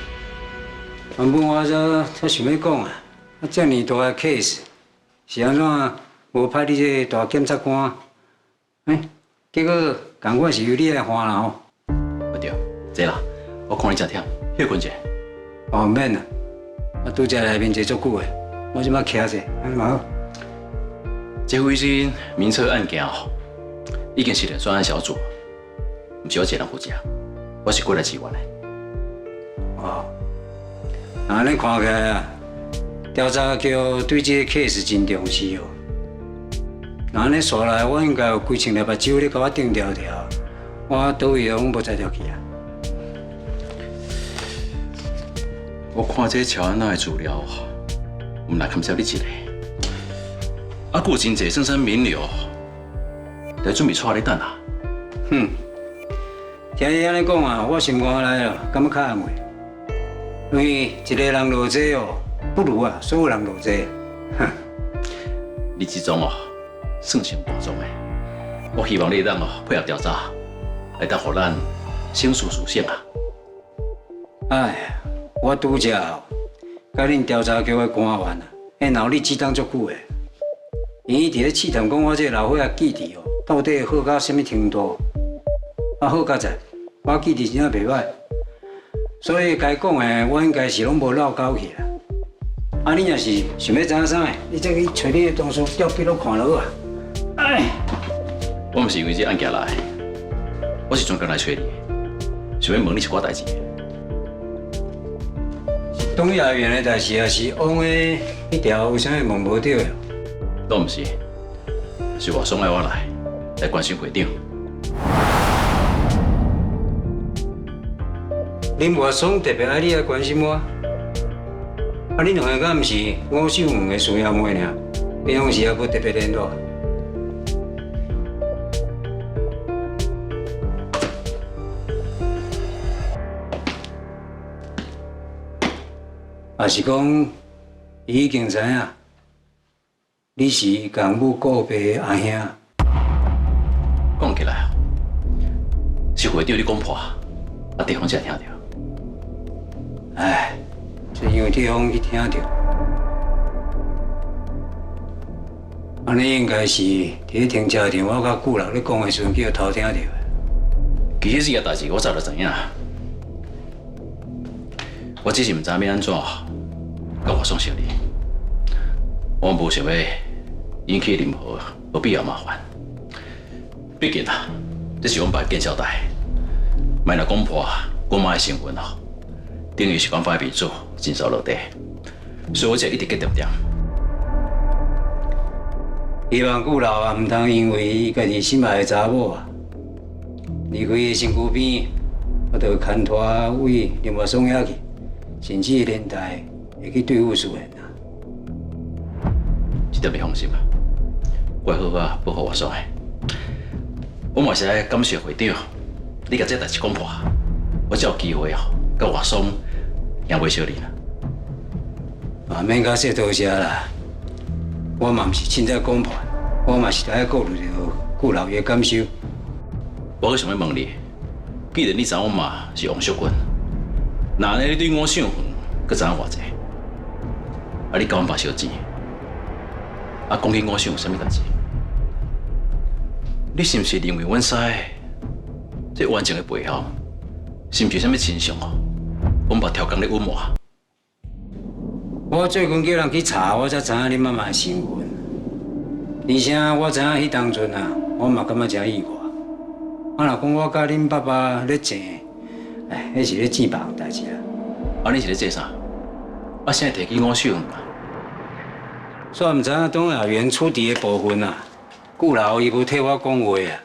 Speaker 19: 原本我才想要讲啊，遮尔大个 case， 是安怎无派你这大检察官？结果共款是由你来还啦吼。
Speaker 3: 校长，坐啦，我看你真忝，歇困一下。
Speaker 19: 哦，免啦，我拄则内面坐足久的，我即摆徛者，安尼嘛好。
Speaker 3: 这回是民测案件哦，已经是专案小组，唔是我一个人负责，我是过来支援的。
Speaker 19: 哦，那安尼看起来啊，调查局对这个 case 真重视哦。那安尼说来，我应该有几千粒目睭咧，甲我顶条条，我倒位拢无才调去啊。
Speaker 3: 我看这乔安娜的资料，我们来勘察你一个。啊，还有真侪深山名流，在准备带你等啊。
Speaker 19: 听伊安尼讲啊，我心肝内哦，感觉较安慰。因为一个人落济哦，不如啊所有人落济。
Speaker 3: 你这种哦，算是大众的。我希望你当哦配合调查，来当互咱省事事省啊。
Speaker 19: 哎，我拄则哦，甲恁调查局的官员啊，闹你激动足久的。伊伫咧试探讲我这老伙仔记忆哦，到底好到什么程度？啊，好甲在，我记忆真正袂歹，所以该讲的我应该是拢无漏交去啦。啊，你若是想要知影啥的，你再去找你的同事调笔录看落啊。哎，
Speaker 3: 我毋是因为这案件来，我是专工来找你，想要问你一寡代志。
Speaker 19: 董亚元的代志，也是王的迄条有啥物问无着的？
Speaker 3: 都毋是，是外送爱我来关心会长。
Speaker 19: 恁外送特别爱你来关心我，啊，恁两个敢毋是五守门的师兄妹尔？平常时也无特别联络。也是讲，伊已经知影。你是江母告白的阿兄，
Speaker 3: 讲起来啊，是会长你讲破，啊，地方才听到。
Speaker 19: 哎，这因为地方去听到，安尼应该是伫停车场我甲顾老咧讲的时阵，叫偷听到的。
Speaker 3: 其实这件代志我早就知影，我只是唔知要安怎甲外送处理。我无想要引起任何无必要麻烦。毕竟啊，这是阮爸建交代，莫若讲破我妈的身份哦，等于是阮爸的面子真扫落地，所以我才一直给点点。
Speaker 19: 希望顾老啊，唔通因为伊家己心爱的查某啊，离开伊身躯边，我就牵拖为另外送遐去，甚至连带会去对付事人啊。
Speaker 3: 这点你放心啊，我会好好保护外送的。我嘛是爱感谢会长，你甲这代志讲破，我才有机会哦，甲外送赢袂小你啦。
Speaker 19: 免甲说多谢啦，我嘛毋是凊彩讲破，我嘛是爱顾虑到顾老爷感受。
Speaker 3: 我阁想要问你，既然你知我妈是王淑君，那安尼你对我想远，阁知影偌济？啊，你甲阮爸烧钱，啊，讲起我想有啥物代志？你是毋是认为阮师这完整的背后，是毋是啥物真相哦？阮爸超工咧隐瞒。
Speaker 19: 我最近叫人去查，我才知影恁妈妈的身份。而且我知影迄当阵啊，我嘛感觉真意外。啊，若讲我甲恁爸爸咧争，哎，迄是咧争别项代志啊。
Speaker 3: 啊，你是咧做啥？啊，现在提起我想啊？
Speaker 19: 煞毋知影董雅媛处理的部分啊。顾老伊无替我讲话啊，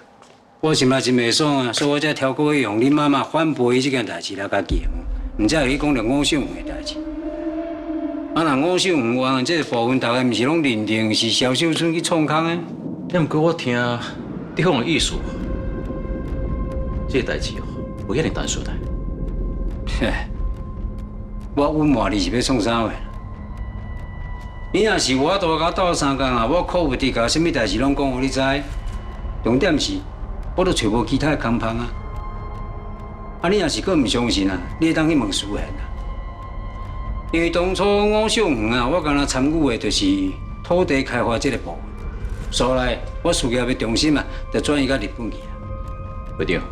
Speaker 19: 我心内真袂爽啊，所以我才挑过去用恁妈妈反驳伊这件代志来甲记，毋才会去讲着吴秀云的代志。啊，若吴秀云冤这个部分，大概毋是拢认定是萧秀春去创空的。
Speaker 3: 但毋过我听你讲的意思，这个代志哦，有遐尼单纯的。
Speaker 19: 嘿，我隐瞒你是要创啥话？你若是我大家斗3工啊，我苦不得甲什么代志拢讲互你知。重点是，我都找无其他的空房啊。啊，你若是阁唔相信啊，你会当去问思贤啊。因为当初吴秀园啊，我敢若参与的就是土地开发这个部分，所以我事业要重心啊，就转移到日本去啊。
Speaker 3: 会长，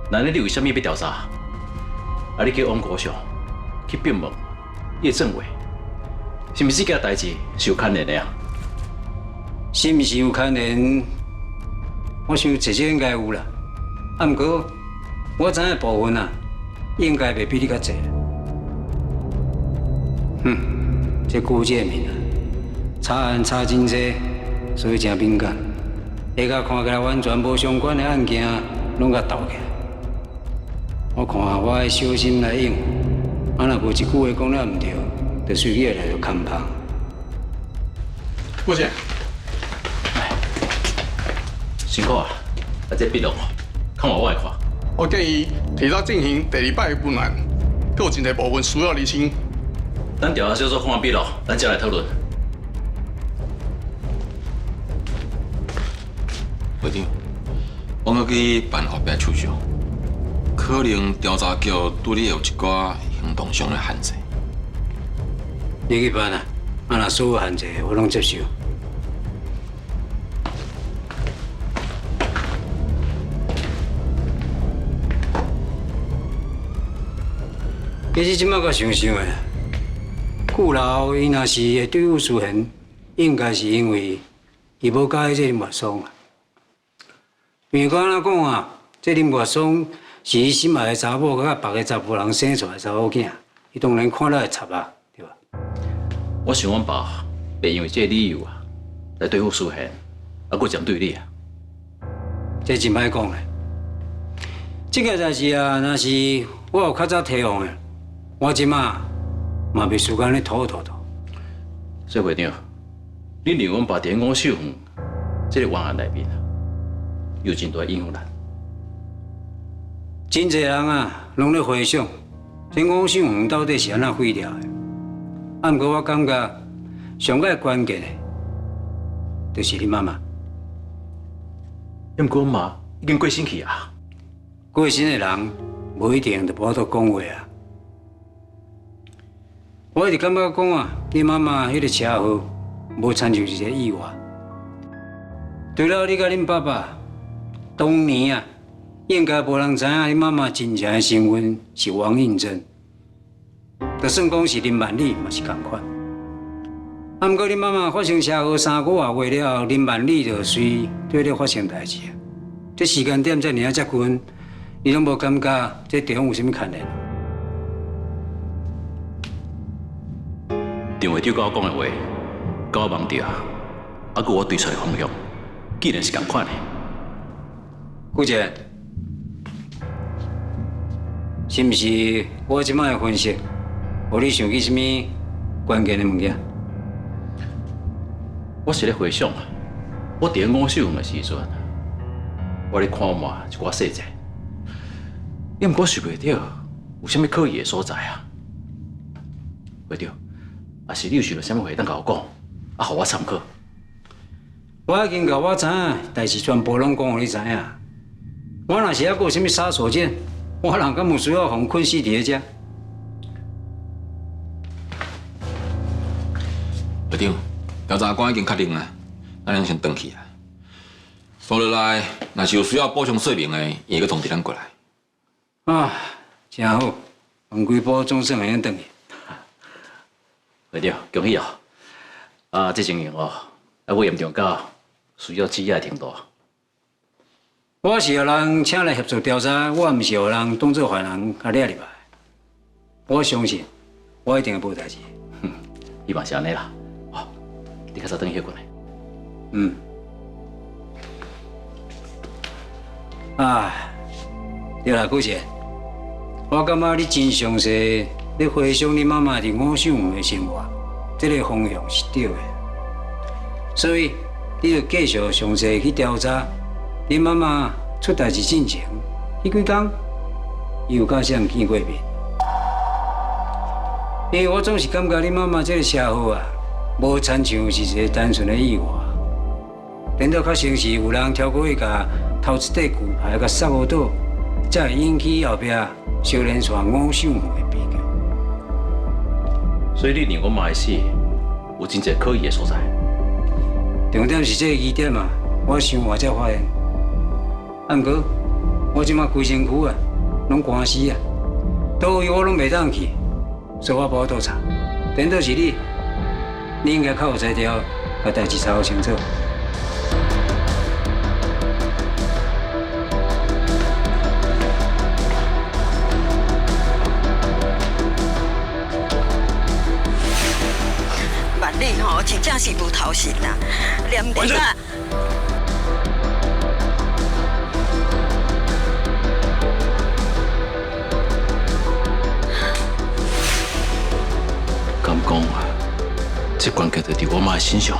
Speaker 3: 那你为什么要调查？啊，你叫王国祥去禀问叶政委。是毋是这件代志是有牵连的啊？
Speaker 19: 是毋是有牵连？我想直接应该有啦。啊，不过我知影部分啊，应该袂比你较侪。这顾建明啊，查案查真济，所以真敏感。下甲看起来完全无相关的案件，拢甲斗起来。我看我爱小心来应，啊，若无一句话讲了唔对。就随意来就看胖。
Speaker 7: 郭姐，
Speaker 3: 辛苦啊！啊，这笔录看我会看。
Speaker 7: 我建议提早进行第2摆的本案，还有真侪部分需要厘清。
Speaker 3: 咱调查小组看完笔录，咱再来讨论。
Speaker 5: 会长，我要去办后壁手续，可能调查局对你有一寡行动上的限制。
Speaker 19: 你去办啊！啊，若所有限制我拢接受。其实即摆我想想的，顾老伊若是会对付思贤，应该是因为伊无介意这林月松啊。因为我安怎讲啊，这林月松是伊心爱的查某，甲别个查甫人生出来的查某囝，伊当然看了会插啊。
Speaker 3: 我想阮爸会因为这个理由啊，来对付思贤，啊，佫针对你啊。
Speaker 19: 这真歹讲嘞。这个代志啊，若是我有较早提防的，我即马嘛袂时间咧拖。
Speaker 3: 所以会长，你认为阮爸伫吴秀园这个冤案内面啊，有真大影响力。
Speaker 19: 真侪人啊，拢咧回想，这吴秀园到底是安怎毁掉的？啊，不过我感觉上个关键的，就是你妈妈。
Speaker 3: 不过妈已经过身去啊。
Speaker 19: 过身的人无一定就无法度讲话啊。我一直感觉讲啊，你妈妈迄个车祸无参像一个意外。除了你甲恁爸爸，当年啊，应该无人知影恁妈妈真正的身份是王应真。就算讲是林万里，嘛是同款。啊，毋过恁妈妈发生车祸3个多月了后，林万里就随对咧发生代志啊。这时间点遮尔啊遮近，你拢无感觉这地方有啥物牵连？
Speaker 3: 电话长甲我讲的话，甲我忘掉，啊，佮我对出的方向，竟然是同款的。
Speaker 19: 顾姐，是毋是我即摆的分析，互你想起什物关键的物件？
Speaker 3: 我是咧回想啊，我伫咧5秀园的时阵，我咧看满一寡细节，伊毋过想袂到有啥物可疑的所在啊。会着，也是你有想到啥物话当甲我讲，啊，互我参考。
Speaker 19: 我已经甲我知影，代志全部拢讲互你知影。我若是还有啥物杀手锏，我人敢有需要互困死伫咧遮？
Speaker 5: 会长，调查官已经确定了，咱先回去啊。所落来，若是有需要补充说明的，伊会通知咱过来。
Speaker 19: 啊，真好，问规部总算会用回去。
Speaker 3: 会着，恭喜哦！啊，这情形哦，还无严重到需要羁押的程度。
Speaker 19: 我是有人请来协助调查，我毋是有人当作犯人甲掠入来。我相信，我一定会无代志。
Speaker 3: 希望是安尼啦。哦，你较早等歇过来。
Speaker 19: 嗯。啊，对啦，姑姐，我感觉你真详细咧回想你妈妈伫5秀园的生活，这个方向是对的。所以，你就继续详细去调查你妈妈出代志进前，迄几天伊有甲啥人见过面？因为我总是感觉你妈妈这个车祸啊，无亲像是一个单纯的意外，颠倒较像是有人超过去甲偷一块骨牌甲杀无倒，才会引起后壁小连串5秀园的悲剧。
Speaker 3: 所以你认我妈的死有真侪可疑的所在。
Speaker 19: 重点是这个疑点嘛，我想我才发现。啊，毋过我即马规身躯啊，拢寒死啊，倒位我拢袂当去，所以我无法度查。颠倒是你应该较有才调，把代志查好清楚。
Speaker 20: 万里吼，真正是无头神啦，连地啊！
Speaker 3: 敢讲啊，这关键就伫我妈的身上。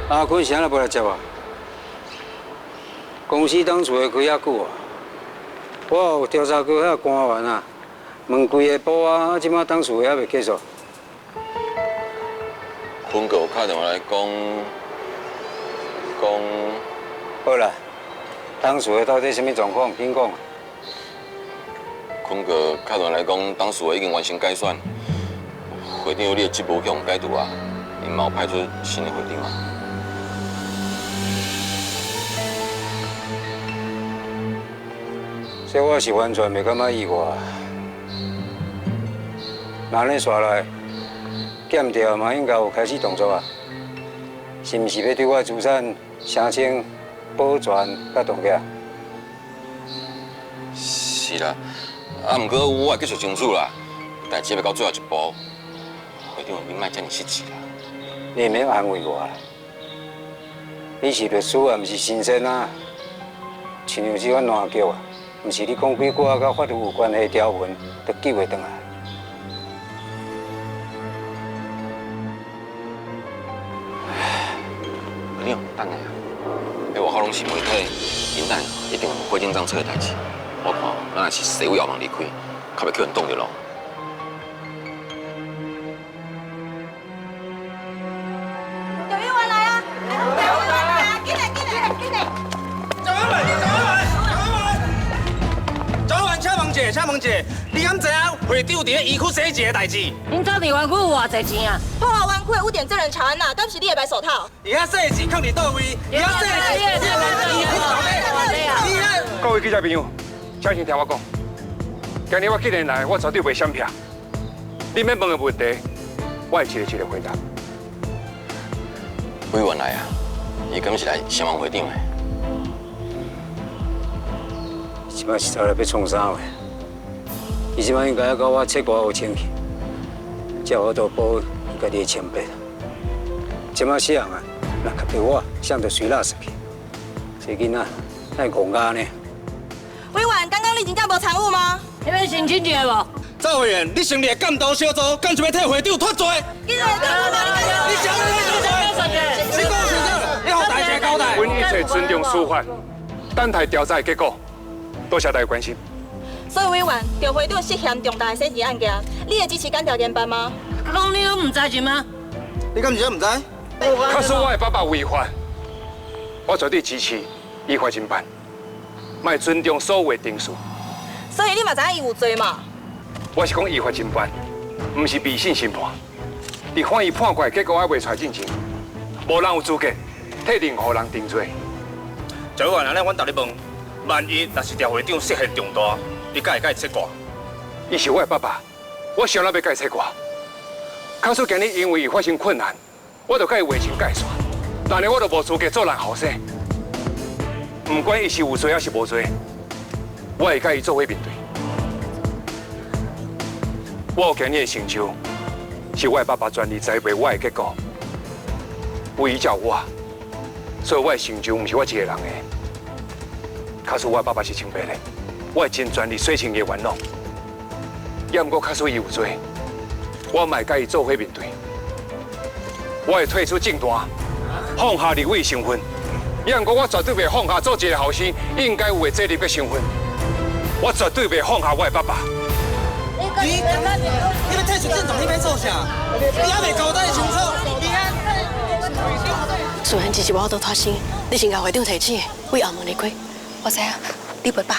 Speaker 19: 阿坤啥也无来接我。公司当初会开遐久啊，我有调查过遐官员啊，问规个部啊，即马当初还未结束。
Speaker 5: 坤哥有打电话来讲，
Speaker 19: 好啦，当初的到底什么状况？紧讲。
Speaker 5: 坤哥打电话来讲，当初已经完成改选，会长你的职务去用改除啊，因嘛有派出新的会长啊。
Speaker 19: 所以我是完全袂感觉意外。那恁刷来，检调嘛应该有开始动作啊？是毋是要对我资产申请保全甲冻结？
Speaker 5: 是啦，啊，毋过我会继续争取啦，代志要到最后一步，会长你莫遮尔失志啦。
Speaker 19: 你免安慰我啦，你是律师啊，毋是先生啊，亲像这款烂剧啊。毋是你讲几句甲法律有关的条文，就救会转来。
Speaker 5: 会长，等下，迄外口拢
Speaker 21: 讲是媒体，因咱一定有火警长出的代志。我看咱若是西尾后门离开，较袂叫人挡着路。
Speaker 22: 刘玉文来啊！刘玉文来啊！进来，进来，进来！
Speaker 23: 赵玉文，请问者，请问者，你敢知影会长伫咧医区洗钱的代志？
Speaker 22: 恁到底湾区有偌济钱啊？破华湾区的污点证人查安娜，敢是你的白手套？
Speaker 23: 伊遐洗钱放伫倒位？伊遐洗钱，
Speaker 18: 各位记者朋友，请先听我讲。今日我既然来，我绝对袂闪避。你们问的问题，我会一个一个回答。
Speaker 21: 委员来啊，伊敢是来询问会长的？
Speaker 19: 即摆是走来要创啥话？伊即摆应该要甲我切割有清气，才有法度保伊家己的清白。即摆细人啊，若较对我，想着随拉出去。这囡仔太戆家呢。
Speaker 22: 委员，刚刚你真正无参与吗？你要申请一个无？
Speaker 23: 赵委员，你成立监督小组，敢是要替会长脱罪？
Speaker 22: 你想要脱罪？
Speaker 23: 你讲清楚，你互大家交代。
Speaker 18: 阮一切尊重司法，等待调查的结果。多谢大家关心。
Speaker 22: 所以委员，赵会长涉嫌重大的洗钱案件，你会支持干调严办吗？讲你都唔知是吗？
Speaker 23: 你敢是真唔知？
Speaker 18: 假使我的爸爸违法，我绝对支持依法侦办，卖尊重所有的定数。
Speaker 22: 所以你嘛知影伊有罪嘛？
Speaker 18: 我是讲依法侦办，唔是迷信审判。伫法院判决结果还未出来进前，无人有资格替任何人定罪。
Speaker 23: 赵委员，安尼阮答你问，万一若是赵会长涉嫌重大，你敢会甲伊切割？
Speaker 18: 伊是我的爸爸，我想要甲伊切割。假使今日因为伊发生困难，我就甲伊划清界线，那呢我就无资格做人后生。不管伊是有罪还是无罪，我会甲伊做伙面对。我有今日的成就，是我的爸爸全力栽培我的结果。为伊照我，所以我的成就不是我一个人的。假使我的爸爸是清白的，我会尽全力洗清伊的冤枉。也毋过假使伊有罪，我嘛会甲伊做伙面对。我会退出政坛，放下立委身份。也毋过我绝对袂放下做一个后生应该有的责任跟身份。我绝对袂放下我的爸爸。
Speaker 23: 你要退出政党，你要做啥？你还未交代清楚。
Speaker 2: 虽然只是我都脱身，你先甲会长提醒，为后门离开。我知影，你袂罢。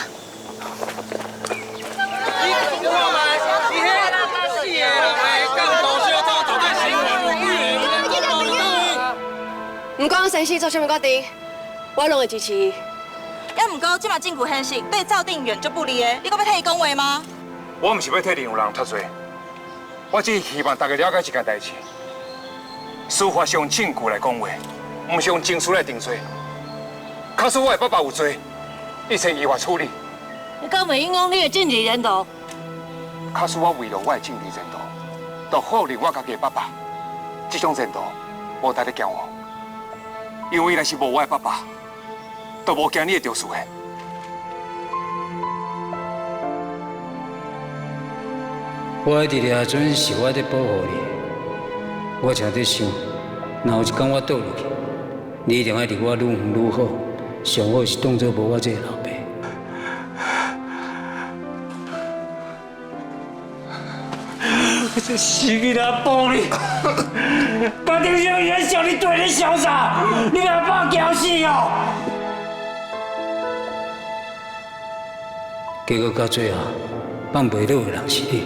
Speaker 2: 唔管我生死做啥物决定，我拢会支持伊。
Speaker 22: 也毋过，即马政府现实对赵定远就不利的，你搁要替伊讲话吗？
Speaker 18: 我唔是要替任何人脱罪，我只是希望大家了解一件代志：司法是用证据来讲话，唔是用情绪来定罪。假使我的爸爸有罪，一切依法处理。
Speaker 22: 你敢袂影响你的政治前途？
Speaker 18: 假使我为了我的政治前途，就否认我家己的爸爸，这种前途无值得骄傲。因为若是无我的爸爸，就无今日的着事的。
Speaker 19: 我伫掠阵是我在保护你，我正在想，若有一天我倒落去，你一定爱离我愈远愈好，上好是当作无我这个老爸。
Speaker 24: 这死囡仔帮你，把丁香元小你对你潇洒，你把爸搅死哦！
Speaker 19: 结果到最后，放袂落的人是你，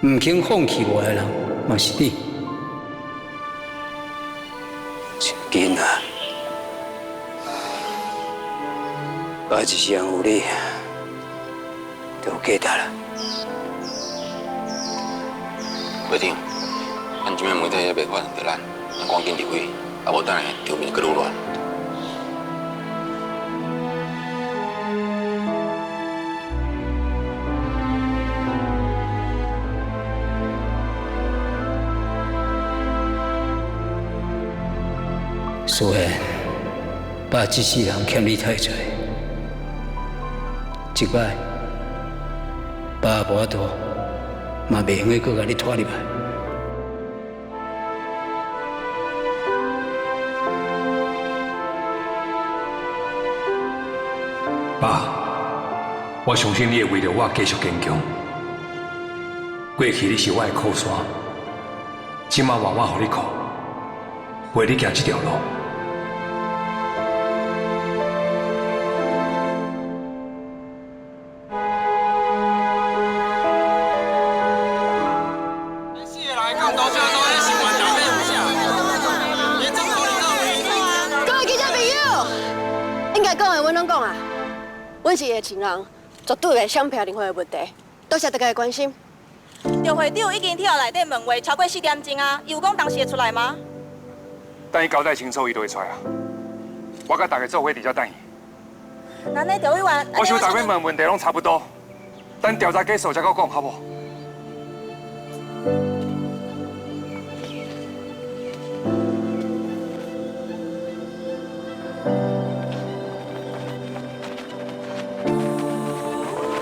Speaker 19: 唔肯放弃我的人嘛是你。这囡仔，爸一世人有你，就有价值啦。
Speaker 21: 会长，咱这边媒体也袂发现着咱，咱赶紧离开，啊无等下场面更愈乱。
Speaker 19: 虽然爸这世人欠你太多，一摆爸无法度。嘛袂用个搁甲你拖入来。
Speaker 5: 爸，我相信你会为着我继续坚强。过去你是我的靠山，今仔换我互你靠，陪你行这条路。
Speaker 2: 各位记者朋友，应该讲的阮拢讲啊，阮是热情人，绝对袂想骗任何的问题。多谢大家的关心。
Speaker 22: 赵会长已经替我内底问话超过4点钟啊，伊有讲当时会出来吗？
Speaker 18: 等伊交代清楚，伊就会出来啊。我甲大家做伙伫遮等伊。
Speaker 22: 那呢，赵委员，
Speaker 18: 我想大家问问题拢差不多，等调查结束才搁讲，好不好？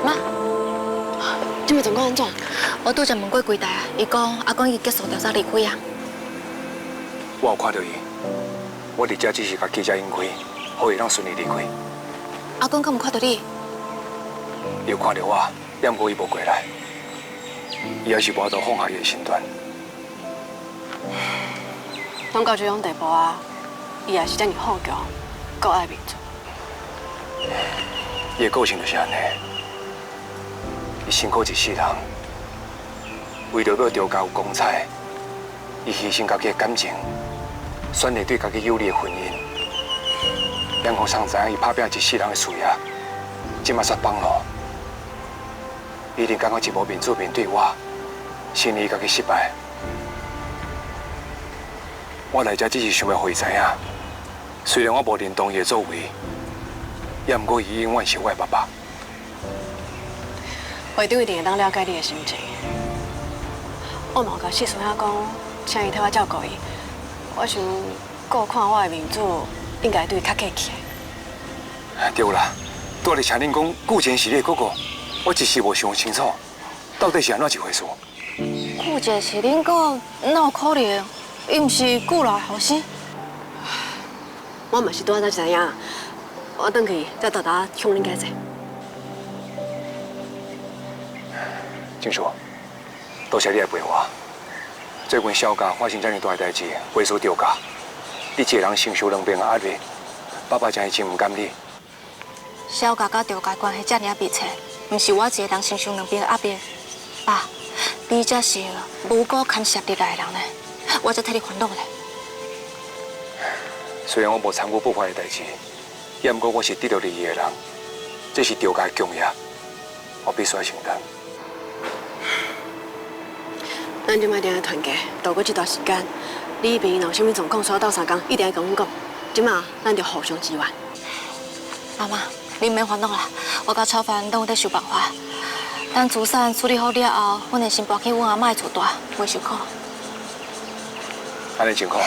Speaker 2: 妈，你们总共安怎？
Speaker 22: 我拄才问过柜台啊，伊讲阿公已结束调查离开啊。
Speaker 18: 我有看到伊，我伫遮只是甲记者引开，好伊通顺利离开。
Speaker 22: 阿公敢有看到你？
Speaker 18: 伊有看到我，也毋过伊无过来，伊还是无法度放下伊的身段。
Speaker 2: 拢到这种地步啊，伊也是遮尔好强，够爱民族。
Speaker 18: 伊的个性就是安尼，伊辛苦一世人，为着要调家有光彩，伊牺牲家己的感情，选择对家己有利的婚姻。让互上知影伊打拼一世人的事业，即马煞放路，一定感觉一无面子面对我，承认伊家己失败。我来遮只是想要互伊知影，虽然我无认同伊的作为，也毋过伊永远是我的爸爸。
Speaker 2: 会长一定会当了解你的心情。我嘛有甲细孙仔讲，请伊替我照顾伊。我想顾看我的面子，应该对伊较客气。
Speaker 18: 对啦，拄仔就请恁讲，顾前是你的哥哥，我一时无想清楚，到底是安怎一回事？
Speaker 22: 顾姐是恁哥，哪有可能？伊毋是顾老的后生。
Speaker 2: 我嘛是拄仔才知影，我转去再豆豆向恁解释。
Speaker 18: 静叔，多谢你来陪我。最近小家发生这么大的代志，为所调家，你一个人承受两边的压力，爸爸真是真唔甘你。
Speaker 22: 小家甲调家关系这么密切，毋是我一个人承受两边的压力。爸，你才是无辜牵涉入来的人呢，我才替你烦恼咧。
Speaker 18: 虽然我无参与不法的代志，也毋过我是得到利益的人，这是调家的功业，我必须要承担。
Speaker 2: 咱即摆定要团结，度过这段时间。你那边若有啥物状况，需要斗相共，一定要跟阮讲。即马咱就互相支援。
Speaker 22: 妈妈，你免烦恼啦，我甲超凡拢有在想办法。等资产处理好了后，阮会先搬去阮阿妈的厝住，袂受苦。
Speaker 18: 安尼真好，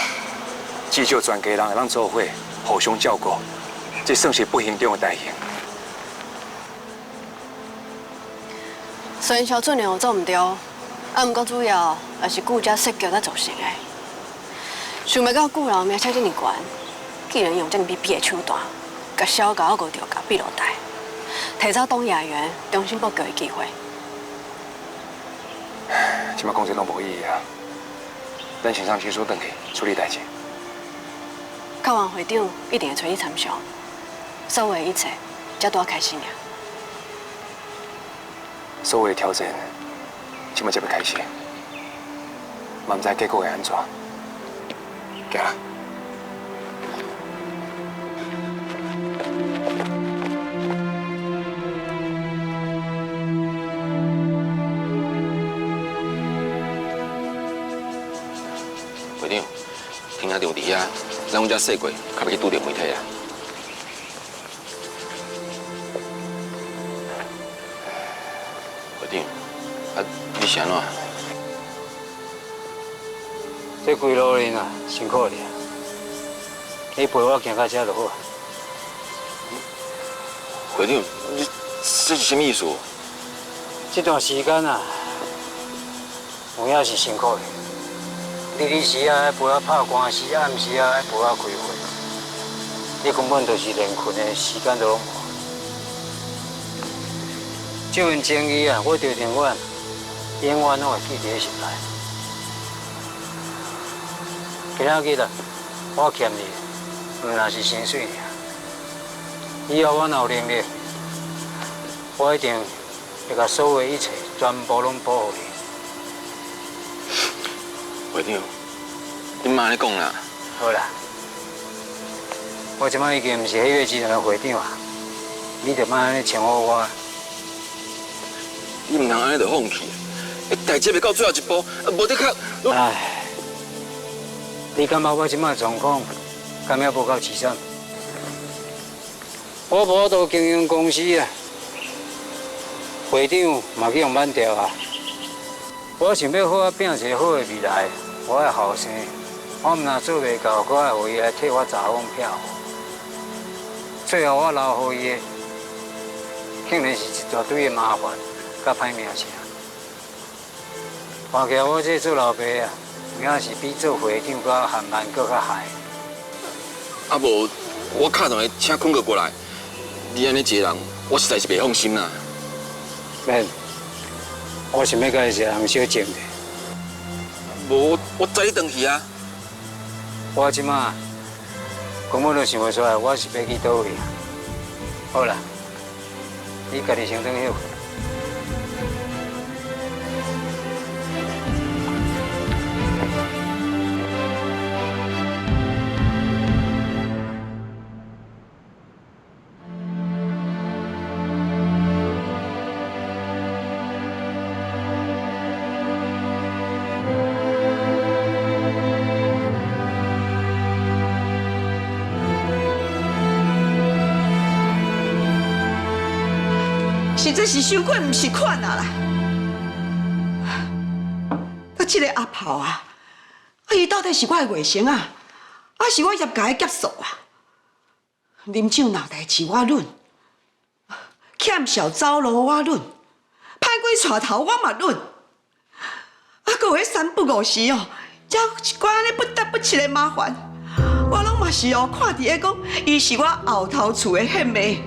Speaker 18: 至少全家人会当做伙，互相照顾，这算是不幸中的大幸。
Speaker 2: 虽然小俊良有做毋对，啊，毋过主要也是顾家设计才造成的。想袂到顾老名声这么悬，竟然用这么卑鄙的手段，甲小家个调家逼落台，提早当演员，重新补救的机会。
Speaker 18: 即摆讲这拢无意义啊！咱先上技术转去处理代志。
Speaker 2: 靠王会长一定会找你参详，所有的一切才拄开始尔。
Speaker 18: 所有的挑战，即摆才要开始，嘛毋知结果会安怎。行啦。
Speaker 21: 会长，听下着伫啊，咱阮遮说过，较袂去拄着媒体啊。会长，啊，你是安怎？
Speaker 19: 这几路哩呐，辛苦你，你陪我行到这就好。
Speaker 21: 会长，你这是什么意思？
Speaker 19: 这段时间啊，有影是辛苦你。日时啊陪我拍官司，暗时啊陪我开会，你根本就是连困的时间都拢无。这份情谊啊，我着永远拢会记伫心内。今仔日啊，我欠你，唔若是薪水尔。以后我若有能力，我一定会把所有一切全部拢保护你。
Speaker 21: 会长，你妈咧讲啦。
Speaker 19: 好啦，我即摆已经唔是迄月集团的会长啊，你着莫安尼称呼我。
Speaker 21: 你唔通安尼就放弃，代志要到最后一步，无得靠。
Speaker 19: 唉，你感觉我即摆状况，敢还无够凄惨？我无都经营公司啊，会长嘛去用慢调啊。我想要好啊，拼一个好的未来，我的后生，我毋若做袂到，我还有伊来替我查封票。最后我留予伊的，竟然是一大堆的麻烦，甲歹名声。看起来我这做老爸啊，硬是比做会长搁含慢搁较害。
Speaker 21: 啊无，我敲电话请坤哥过来。你安尼一个人，我实在是袂放心啦。
Speaker 19: 免，我想要甲伊一个人小静者。
Speaker 21: 无，我载你回去啊。
Speaker 19: 我即马根本就想袂出来，我是要去倒位。好啦，你家己先转休。
Speaker 13: 实在是收款，唔是款啊啦！啊，这个阿炮啊，伊到底是我的外甥啊，还是我业界的劫数啊？啉酒闹代志我忍，欠小走路我忍，歹鬼带头我嘛忍，啊，搁有迄三不五时哦，才有一寡安尼不得不切的麻烦，我拢嘛是哦，看伫个讲，伊是我后头厝的显妹。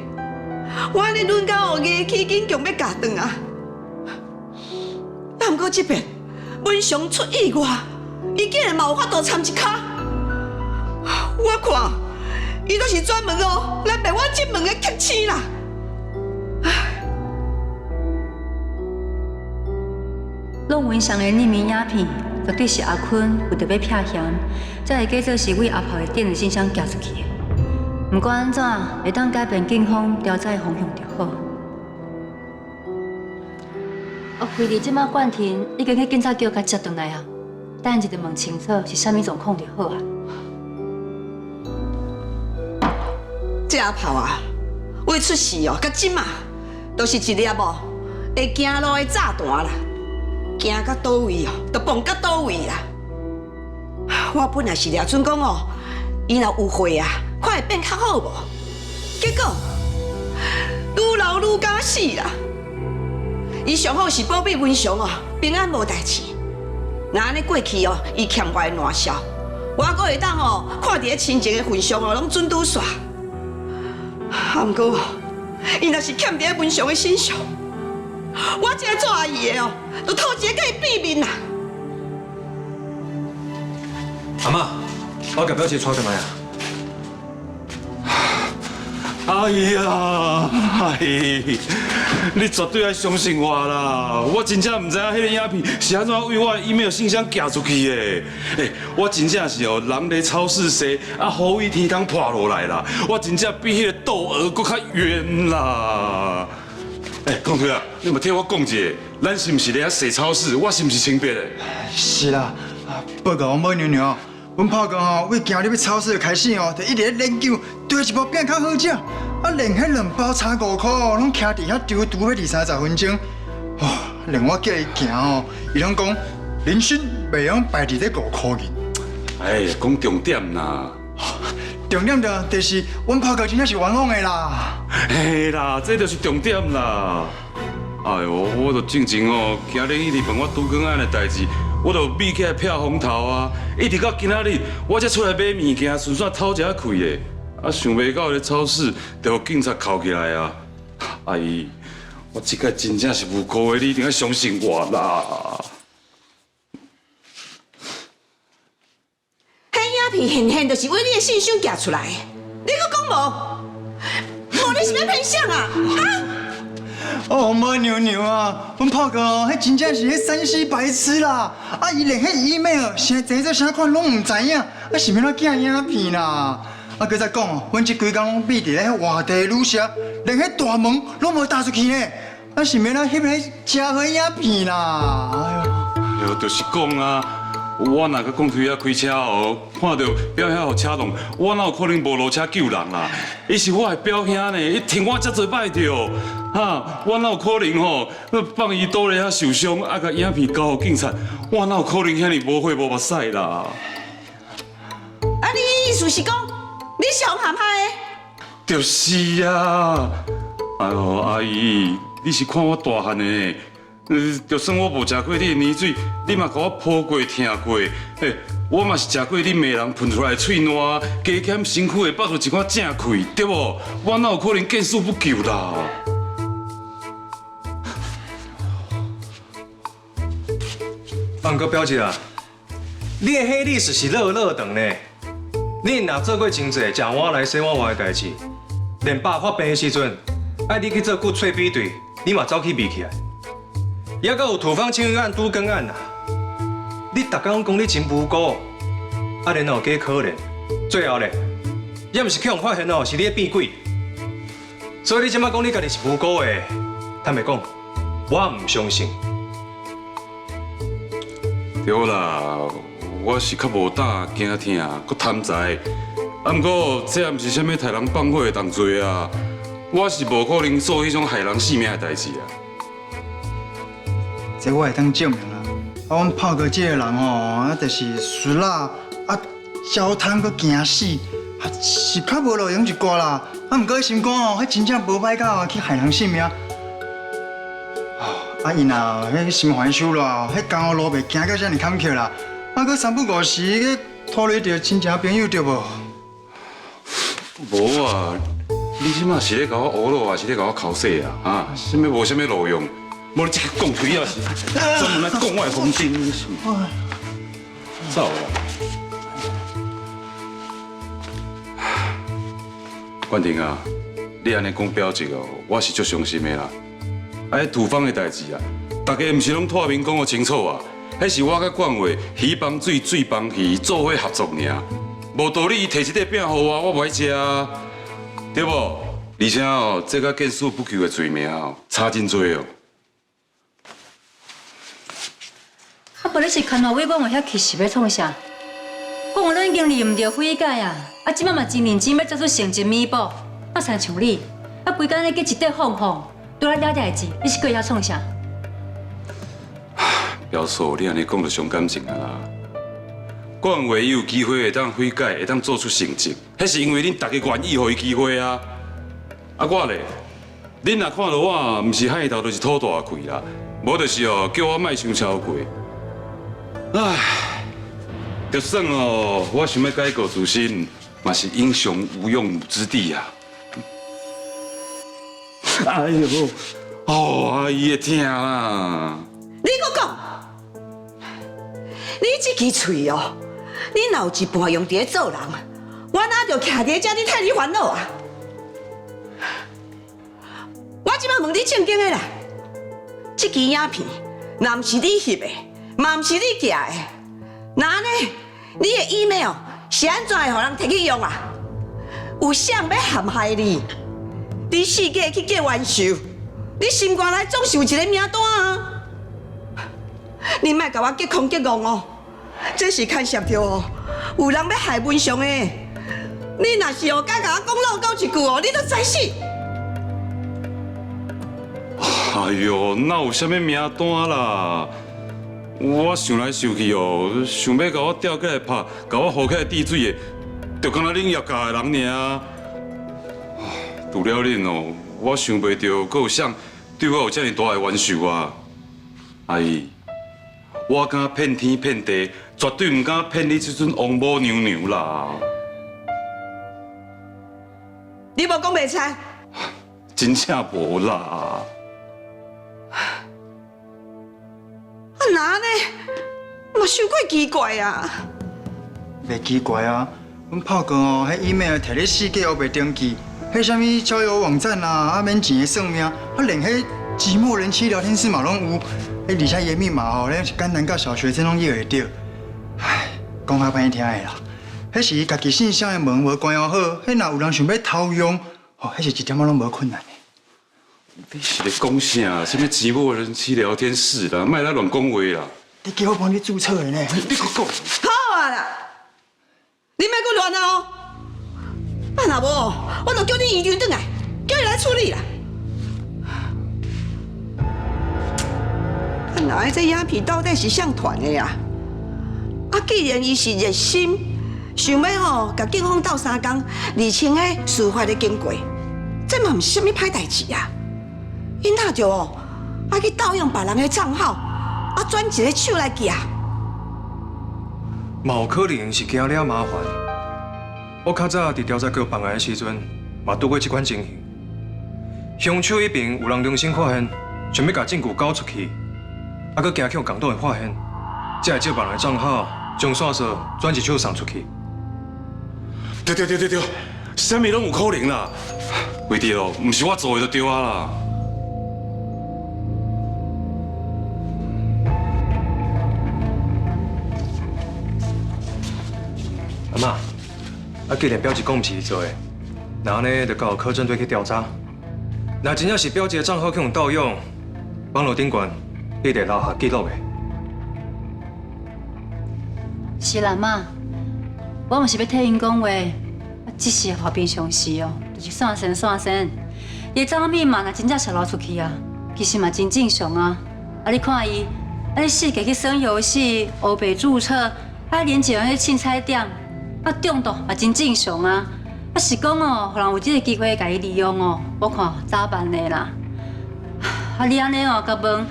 Speaker 13: 我安尼忍到哦，牙齿紧强要咬断啊！但毋过这边文祥出意外，伊竟然嘛有法度掺一脚。我看伊都是专门哦来卖我进门的客星啦。
Speaker 15: 弄文祥的匿名鸦片，绝对是阿坤为着要骗嫌，才会假做是为阿炮的电子信箱寄出去的。不管安怎，会当改变警方调查的方向就好。菲利即马冠廷已经去警察局甲接转来啊，等一就问清楚是啥物状况就好啊。
Speaker 13: 这阿炮啊，为出事哦，甲即马都是一粒哦会行路的炸弹啦，行到倒位哦，就蹦到倒位啦。我本来是抓准讲哦，伊若有血啊。看会变较好无？结果愈老愈敢死啦！伊上好是保庇文祥哦，平安无代志。那安尼过去哦，伊欠我的烂笑，我阁会当哦，看伫个亲情的份上哦，拢准拄煞。啊，毋过伊若是欠伫个文祥的身上，我这个做阿姨的哦，就偷一个甲伊避面啦。
Speaker 7: 阿妈，我甲表姐带转来啊。
Speaker 18: 哎呀，你绝对要相信我啦！我真正唔知影迄个影片是安怎为我的 email 信箱寄出去的。我真正是哦，人咧超市洗，啊，雨雨天空破落来啦！我真正比迄个窦娥搁较冤啦！光推啊，你嘛替我讲一下，咱是毋是咧遐洗超市？我是毋是清白的？
Speaker 4: 是啦，报告我某娘娘。阮炮哥吼，为今日要超市开始哦，就一直咧研究对一包饼较好食，啊，连迄2包差5块哦，拢徛伫遐丢要20-30分钟，哦，连我叫伊行哦，伊拢讲人参袂用摆伫这5块银。
Speaker 18: 哎，讲重点啦。
Speaker 4: 重点就是阮炮哥真正是冤枉的啦。
Speaker 18: 嘿啦，这就是重点啦。哎呦，我都正经哦，今日一直问我拄讲安的代志。我就秘起来撇风头啊，一直到今仔日，我才出来买物件，顺便偷一下开的。啊，想袂到咧超市就被警察铐起来啊！阿姨，我这个真正是无辜的，你一定要相信我啦。
Speaker 13: 迄影片显然就是为你的信箱寄出来的，你搁讲无？无你是要骗啥啊？啊！
Speaker 4: 哦，妈娘娘啊，阮炮哥哦，迄真正是迄山西白痴啦！啊，伊连迄 email 啥济做啥款拢唔知影，啊是要哪寄影片啦？啊，搁再讲哦，阮这几工拢闭伫咧外地旅社，连迄大门拢无踏出去呢，啊是要哪翕迄真好影片啦？
Speaker 18: 哎呦，就是讲啊。我若个讲开开车哦，看到表兄有车弄，我哪有可能无落车救人啦？伊是我的表兄呢，伊听我遮侪摆着，哈，我哪有可能吼，放伊倒咧遐受伤，啊，甲影片交互警察，我哪有可能遐尼无血无目屎啦？
Speaker 13: 啊，你意思是讲你上陷害的？
Speaker 18: 就是啊，哎呦，阿姨，你是看我大汉的。就算我无食过你的年水，你嘛甲我抱过、疼过，我嘛是食过你骂人喷出来的喙烂，加减身躯会爆出一款正气，对无？我哪有可能见死不救啦？
Speaker 16: 放哥表姐啊，你的迄历史是落落长呢，你若做过真侪食碗来洗碗外的代志，连爸发病的时阵，爱你去做骨脆比对，你嘛走去迷起来。也搁有土方清案、都更案啊！你逐工讲你真无辜，啊，然后加可怜，最后咧，也毋是去互发现哦，是你咧变鬼。所以你即摆讲你家己是无辜的，坦白讲，我唔相信。
Speaker 18: 对啦，我是较无胆、惊疼、搁贪财，啊，毋过这也毋是啥物杀人放火的同罪啊，我是无可能做迄种害人性命的代志啊。
Speaker 4: 这我会当证明啦。啊，阮炮哥这个人哦，啊，就是俗啦，啊，交贪搁惊死，啊，是较无路用一寡啦。啊，毋过心肝哦，迄真正无歹到去害人性命。啊，因啊，迄心怀羞啦，迄江湖路袂行到遮尔坎坷啦。啊，搁三不五时去拖累着亲情朋友对无？
Speaker 18: 无啊，你即马是咧甲我唬落，还是咧甲我口水啊？啊，啥物无啥物路用？无你这个讲开也是，专门来讲我的风景，走啊！冠廷啊，你安尼讲表情哦，我是足伤心的啦。啊，迄土方的代志啊，大家毋是拢透明讲个清楚啊？迄是我甲冠伟鱼帮水，水帮鱼做伙合作尔，无道理伊摕一块饼互我，我不爱食啊，对无？而且哦，这个见死不救的罪名哦，差真多哦。
Speaker 15: 啊，无你是牵我尾帮我遐气是要创啥？讲咱已经离唔着悔改啊！啊，即摆嘛真认真要做出诚实弥补，啊，像你，啊，规工咧计一块放放，拄来了代志，你是过遐创啥？
Speaker 18: 表嫂，你安尼讲就伤感情啊啦！冠伟伊有机会会当悔改，会当做出成绩，迄是因为恁大家愿意互伊机会啊！啊，我咧，恁若看到我，毋是海头就是土大气啦，无就是哦，叫我莫伤超过。唉，就算哦，我想要改过自新，嘛是英雄无用武之地啊！哎呦，哦，阿姨会疼啦！
Speaker 13: 你搁讲，你这支嘴哦，你若有一半用伫咧做人，我哪着徛伫遮你替你烦恼啊？我即摆问你正经的啦，这支影片若毋是你翕的，嘛毋是你寄的，那呢？你的 email 是安怎会互人摕去用啊？有啥要陷害你？你世界去过冤仇，你心肝内总是有一个名单啊！你莫甲我激空激戆哦，这是牵涉到哦，有人要害文祥的。你若是哦敢甲我讲漏讲一句哦，你就知死。
Speaker 18: 哎呦，哪有啥物名单啦？我想来想去哦，想要甲我吊起来拍，甲我扶起来滴水的，就敢若恁业界的人尔。除了恁哦，我想袂到，阁有谁对我有遮尔大的冤仇啊！阿姨，我敢骗天骗地，绝对唔敢骗你这阵王母娘娘啦！
Speaker 13: 你无讲袂猜？
Speaker 18: 真正无啦！
Speaker 13: 那呢？嘛伤过奇怪啊！
Speaker 4: 袂奇怪啊，阮炮哥哦，迄 email 摕咧4个黑白登记，迄啥物交友网站啊，免钱的算命，连迄寂寞人妻聊天室嘛拢有，而且伊的密码吼，咱是简单到小学生拢记会着。唉，讲较歹听的啦，迄是伊家己信箱的门无关好，迄若有人想要偷用，哦，迄是一点仔拢无困难的。
Speaker 18: 你是咧讲啥？什么寂寞人妻聊天室啦，莫来乱讲话啦！
Speaker 4: 你叫我帮你注册的呢？
Speaker 18: 你搁讲？
Speaker 13: 好啊啦，你莫搁乱哦！啊若无，我就叫你移转转来，叫伊来处理啦。啊，那这鸦片到底是啥团的呀？啊，既然伊是热心，想要吼甲警方斗相共，厘清迄事发的经过，这嘛毋是啥物歹代志啊！伊哪着哦，啊去盗用别人的账号，啊转一个手来寄啊！
Speaker 7: 嘛有可能是惊了麻烦。我较早伫调查局办案的时阵，嘛拄过这款情形。凶手一边有人良心发现，想要甲证据交出去，啊，佮惊向共党会发现，才会借别人的账号将线索转一手送出去。
Speaker 18: 对，啥物拢有可能啦。为着哦，毋是我做的就对啊啦。
Speaker 7: 阿妈，啊，既然表姐讲毋是伊做的，那安尼就交科侦队去调查。若真正是表姐的账号去用盗用，网络顶悬一定留下记录的。
Speaker 15: 是啦妈，我嘛是要替因讲话，只是和平常时哦，就是散神。伊账号密码若真正泄露出去啊，其实嘛真正常啊。啊，你看伊，啊，你四个去耍游戏，黑白注册，啊，连一人去凊彩点。啊，中毒嘛真正常啊！啊是讲哦，互人有这个机会甲伊利用哦，我看早办的啦。啊，你安尼哦甲问，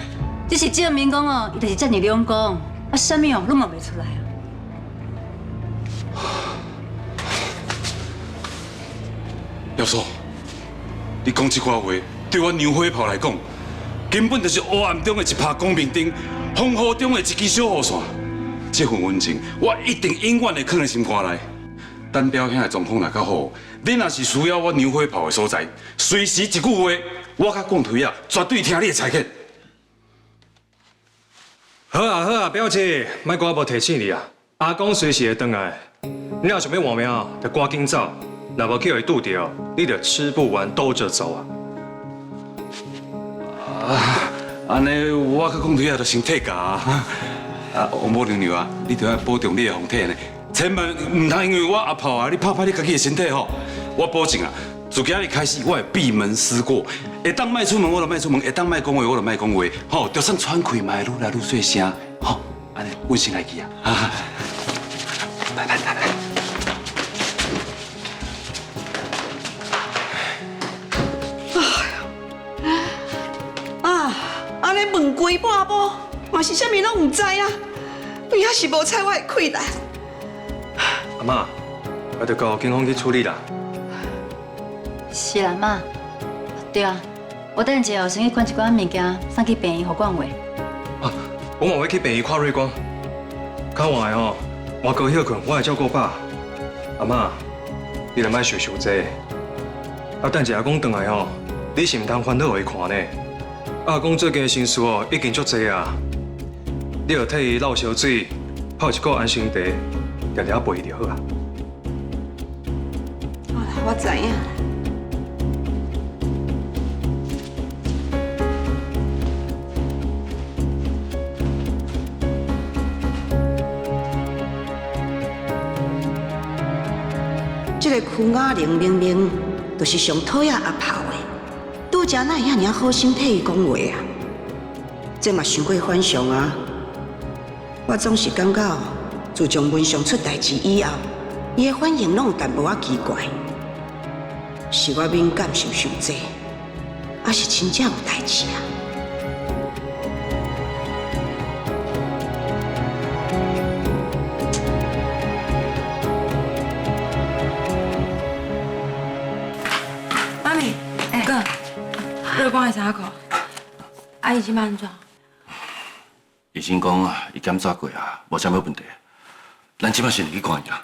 Speaker 15: 只是证明讲哦，伊就是遮尔两公，啊，啥物哦拢嘛袂出来啊。
Speaker 18: 要说，你讲这款话，对我娘火炮来讲，根本就是黑暗中的一拍光明灯，风雨中的一支小雨伞。这份温情，我一定永远会藏在心肝内。等表兄的状况若较好，你若是需要我娘火炮的所在，随时一句话，我甲讲推啊，绝对听你的裁决。
Speaker 7: 好啊，表姐，莫怪我无提醒你啊。阿公随时会回来，你若想要换命，就赶紧走。若无去互伊拄着，你就吃不完兜着走啊！
Speaker 18: 安尼我甲讲推啊，就先退价啊。王母娘娘啊，你着要保重你的身体呢，千万唔通因为我阿炮啊，你拍你家己的身体吼。我保证啊，自今日开始，我会闭门思过，会当迈出门我就迈出门，会当迈讲话我就迈讲话，吼，就算喘气嘛会愈来愈细声，吼，安尼稳心来去啊！来。
Speaker 13: 安尼问规半步，嘛是啥物拢唔知啊！伊也是无睬我的气力。
Speaker 7: 阿妈，我着交警方去处理啦。
Speaker 15: 是啦妈，对啊，我等下后先去管一寡物件，送去病院互管话。
Speaker 7: 啊，我嘛要去病院看瑞光。较晚的吼，换高休困，我会照顾饱。阿妈，你着莫想伤济。啊，等一下阿公回来吼，你是唔通烦恼互伊看呢？阿公最近的心事哦，已经足济啊！你要替伊落烧水，泡一个安心茶，常常陪伊就好啊。
Speaker 13: 好啦，我知影。这个曲雅玲明明就是上讨厌阿炮的。拄则哪会遐尔好心替伊讲话啊？这嘛伤过反常啊！我总是感觉，自从文上出代志以后，伊的反应拢有淡薄仔奇怪。是我敏感受伤济，还是真正有代志啊？
Speaker 6: 妈咪，哥。瑞光的衫裤，阿姨今晚安怎？
Speaker 3: 医生讲啊，伊检查过啊，无啥物问题。咱即摆先去看伊啦。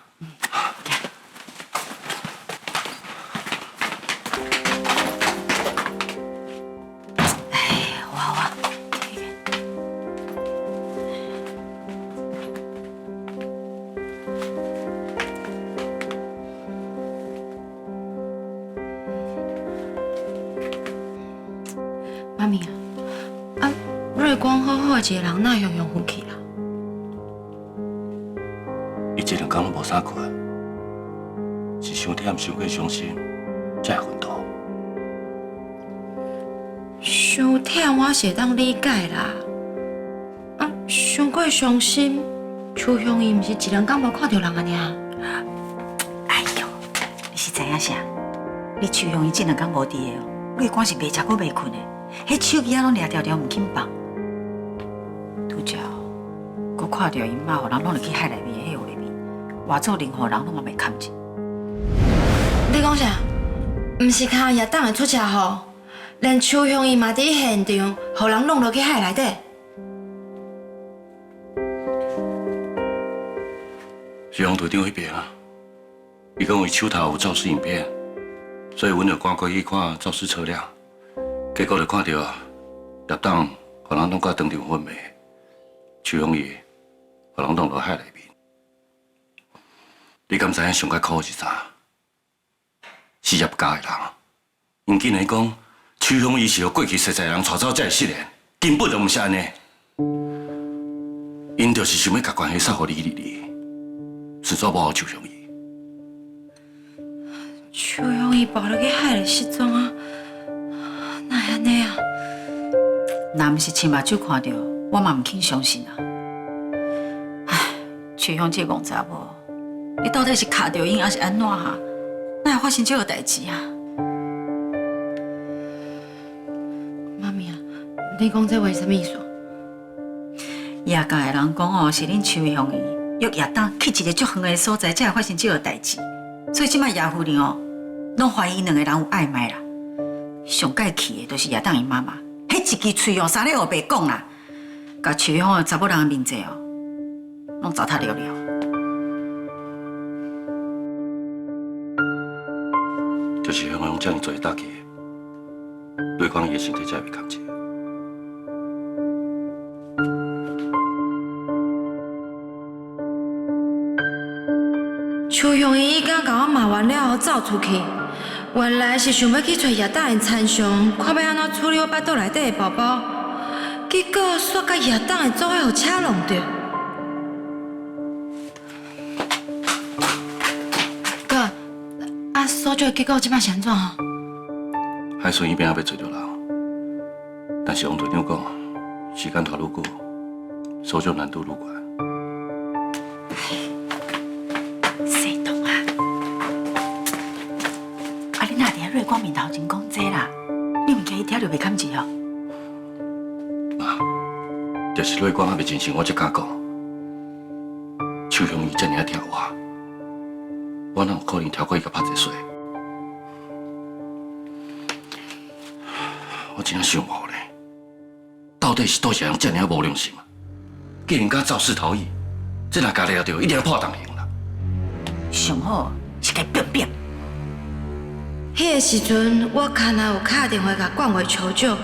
Speaker 15: 妈咪啊，瑞光好好一个人，哪样样回去啊？
Speaker 3: 伊这两天拢无啥困，是伤忝、伤过伤心，才会昏倒。
Speaker 15: 伤忝我是会当理解啦，啊，伤过伤心，邱香伊毋是一两天无看到人安尼啊？
Speaker 12: 哎呦，你是知影啥？你邱香伊这两天无伫的哦，瑞光是袂食过袂困的。 迄手机啊，拢抓条条唔肯放。拄则，我看到因妈，互人拢入去海内面迄屋里面，外祖任何人拢嘛袂看见。
Speaker 15: 你讲啥？毋是靠夜档会出车祸，连邱香伊嘛伫现场，互人弄落去海内底。
Speaker 3: 是王队长迄边啊，伊讲伊手头有肇事影片，所以阮就赶过去看肇事车辆。 结果就看到叶董互人弄到当场昏迷，邱香伊互人弄落海内面。你敢知影上解可恶是啥？是叶家的人，因竟然讲邱香伊是由过去实在人带走才会失联，根本就毋是安尼。因就是想要甲关系撒互李丽丽，顺便保护邱香伊。
Speaker 15: 邱香伊跑落去海里失踪啊！ 哪会安尼啊？
Speaker 12: 若毋是亲目睭看到，我嘛唔肯相信啊！唉，邱香这戆查某，你到底是卡着因，还是安怎哈？哪会发生这个代志啊？
Speaker 15: 妈咪啊，你讲这话是什么意思？
Speaker 12: 夜间的人讲哦，是恁邱香伊约夜当去一个足远的所在，才会发生这个代志。所以即摆叶夫人哦，拢怀疑两个人有暧昧啦。 上届去的就是叶当因妈妈，迄一支喙哦，三日后白讲啦，甲邱香的查某人的面济哦，拢糟蹋了了。
Speaker 3: 就是香港这样做打击，对方伊的身体才会扛起。
Speaker 15: 邱香伊刚甲我骂完了后走出去。 原来是想要去找叶董的残伤，看要安怎处理我腹肚内底的宝宝，结果煞甲叶董的左伙互车弄着。哥，啊，搜救的结果即摆是安怎啊？
Speaker 3: 海顺伊边也要找着人，但是王队长讲，时间拖愈久，搜救难度愈悬。
Speaker 12: 瑞光面头前讲这啦，你唔惊伊听着袂堪住哦？
Speaker 3: 妈，就是瑞光还袂真心，我才敢讲。邱香伊遮尔跳我哪有可能跳过伊甲拍一水？我真正想无咧，到底是倒是人遮尔无良心啊？竟然敢肇事逃逸，这若家抓到，一定要破当刑啦。
Speaker 12: 上好是该变变。
Speaker 15: 迄个时阵，我牵有打电话甲管委求救，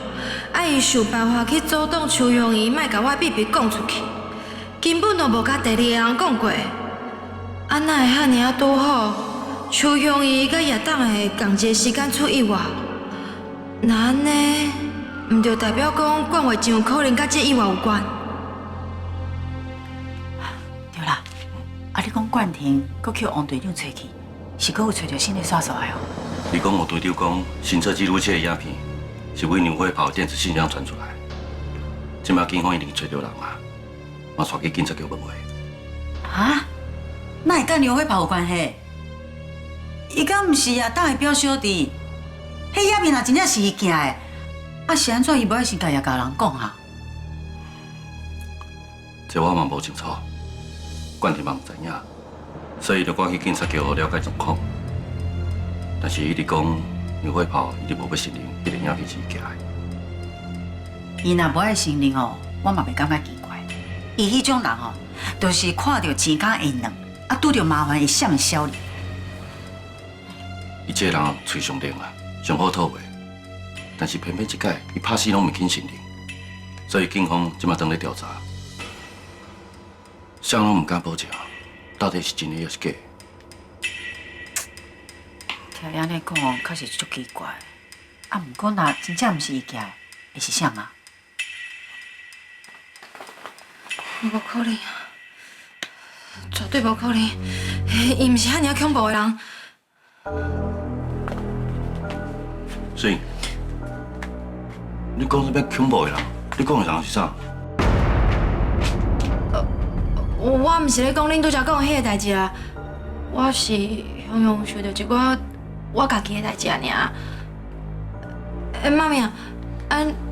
Speaker 15: 伊想办法去阻挡邱香伊，莫甲我秘密讲出去，根本就无甲第二个人讲过。哪会遐尔拄好？邱香伊甲叶董的同一个时间出意外，那安尼，毋就代表讲管委真有可能甲这意外有关？
Speaker 12: 对啦，你讲冠廷，搁叫王队长找去，是搁有找着新的线索的哦？
Speaker 3: 你讲王队长讲，行车记录器的影片是为牛火炮电子信箱传出来，即马警方已经找到人啊，马上去警察局问话。
Speaker 12: 啊？哪会甲牛火炮有关系？伊敢毋是叶董的表小弟？迄影片若真正是伊寄的，是安怎伊无爱先甲叶家人讲啊？
Speaker 3: 这我嘛无清楚，冠廷嘛毋知影，所以就赶去警察局了解状况。 但是伊直讲，牛火炮一直无要承认迄个影片是假的。
Speaker 12: 伊若无爱承认哦，我嘛袂感觉奇怪。伊迄种人哦，就是看到钱甲会软，啊拄着麻烦会闪消哩。
Speaker 3: 伊这个人嘴上灵啊，上好讨话，但是偏偏一改，伊拍死拢毋肯承认，所以警方即马当咧调查，谁拢毋敢保证，到底是真的还是假。
Speaker 12: 听你安尼讲，确实足奇怪。啊，毋过若真正毋是伊家的，会是啥啊？
Speaker 6: 无可能，绝对无可能，伊毋是遐尔恐怖的人。
Speaker 3: 所以，你讲这边恐怖的人，你讲的人是啥？
Speaker 6: 我毋是咧讲恁拄则讲的迄个代志啊，我是雄雄想到一寡我家己的代志尔。妈咪啊，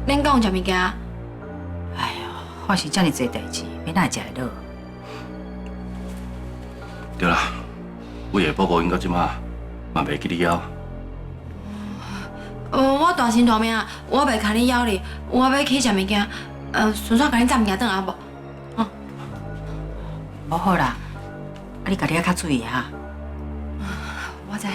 Speaker 6: 恁敢有食物件？
Speaker 12: 哎呦，发生遮尔济代志，要哪会食会落？
Speaker 3: 对啦，为的宝宝应到即马嘛袂记你了。
Speaker 6: 我大心大命，我袂牵你枵你，我要去食物件，顺便甲恁载物件转来无？
Speaker 12: 无好啦，啊你家己要较注意哈。
Speaker 6: 我知影。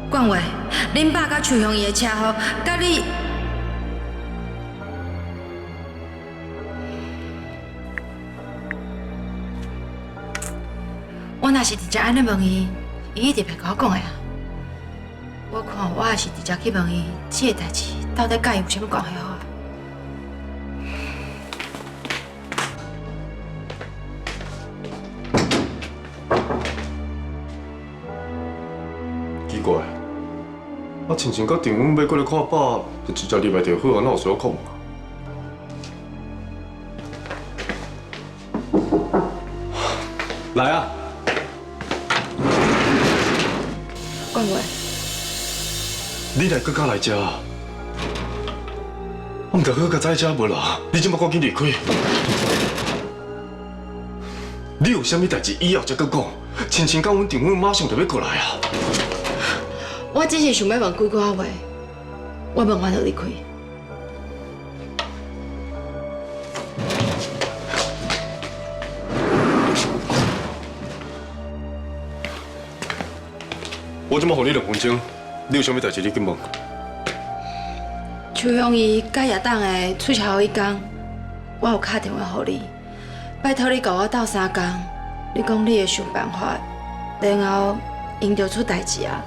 Speaker 6: 冠伟，恁爸甲邱雄伊的车祸，甲你，我若是直接安尼问伊，伊一定袂甲我讲的啊。我看我也是直接去问伊，这个代志到底甲伊有啥物关系好啊？
Speaker 7: 奇怪。啊，亲像甲电阮要过来看爸，就直接入来就好啊，哪有需要讲啊？来啊！
Speaker 6: 冠伟，
Speaker 7: 你来搁甲来遮？我毋得好甲在遮无啦？你即马赶紧离开！你有啥物代志以后再搁讲，亲像甲阮电阮马上就要过来啊！
Speaker 6: 我只是想要问几句话，我问完就离开。
Speaker 7: 我即马互你2分钟，你有啥物代志你紧问。
Speaker 6: 邱雄伊甲叶党的出车祸迄天，我有打电话给你，拜托你甲我斗3天，你讲你会想办法，然后因着出代志啊。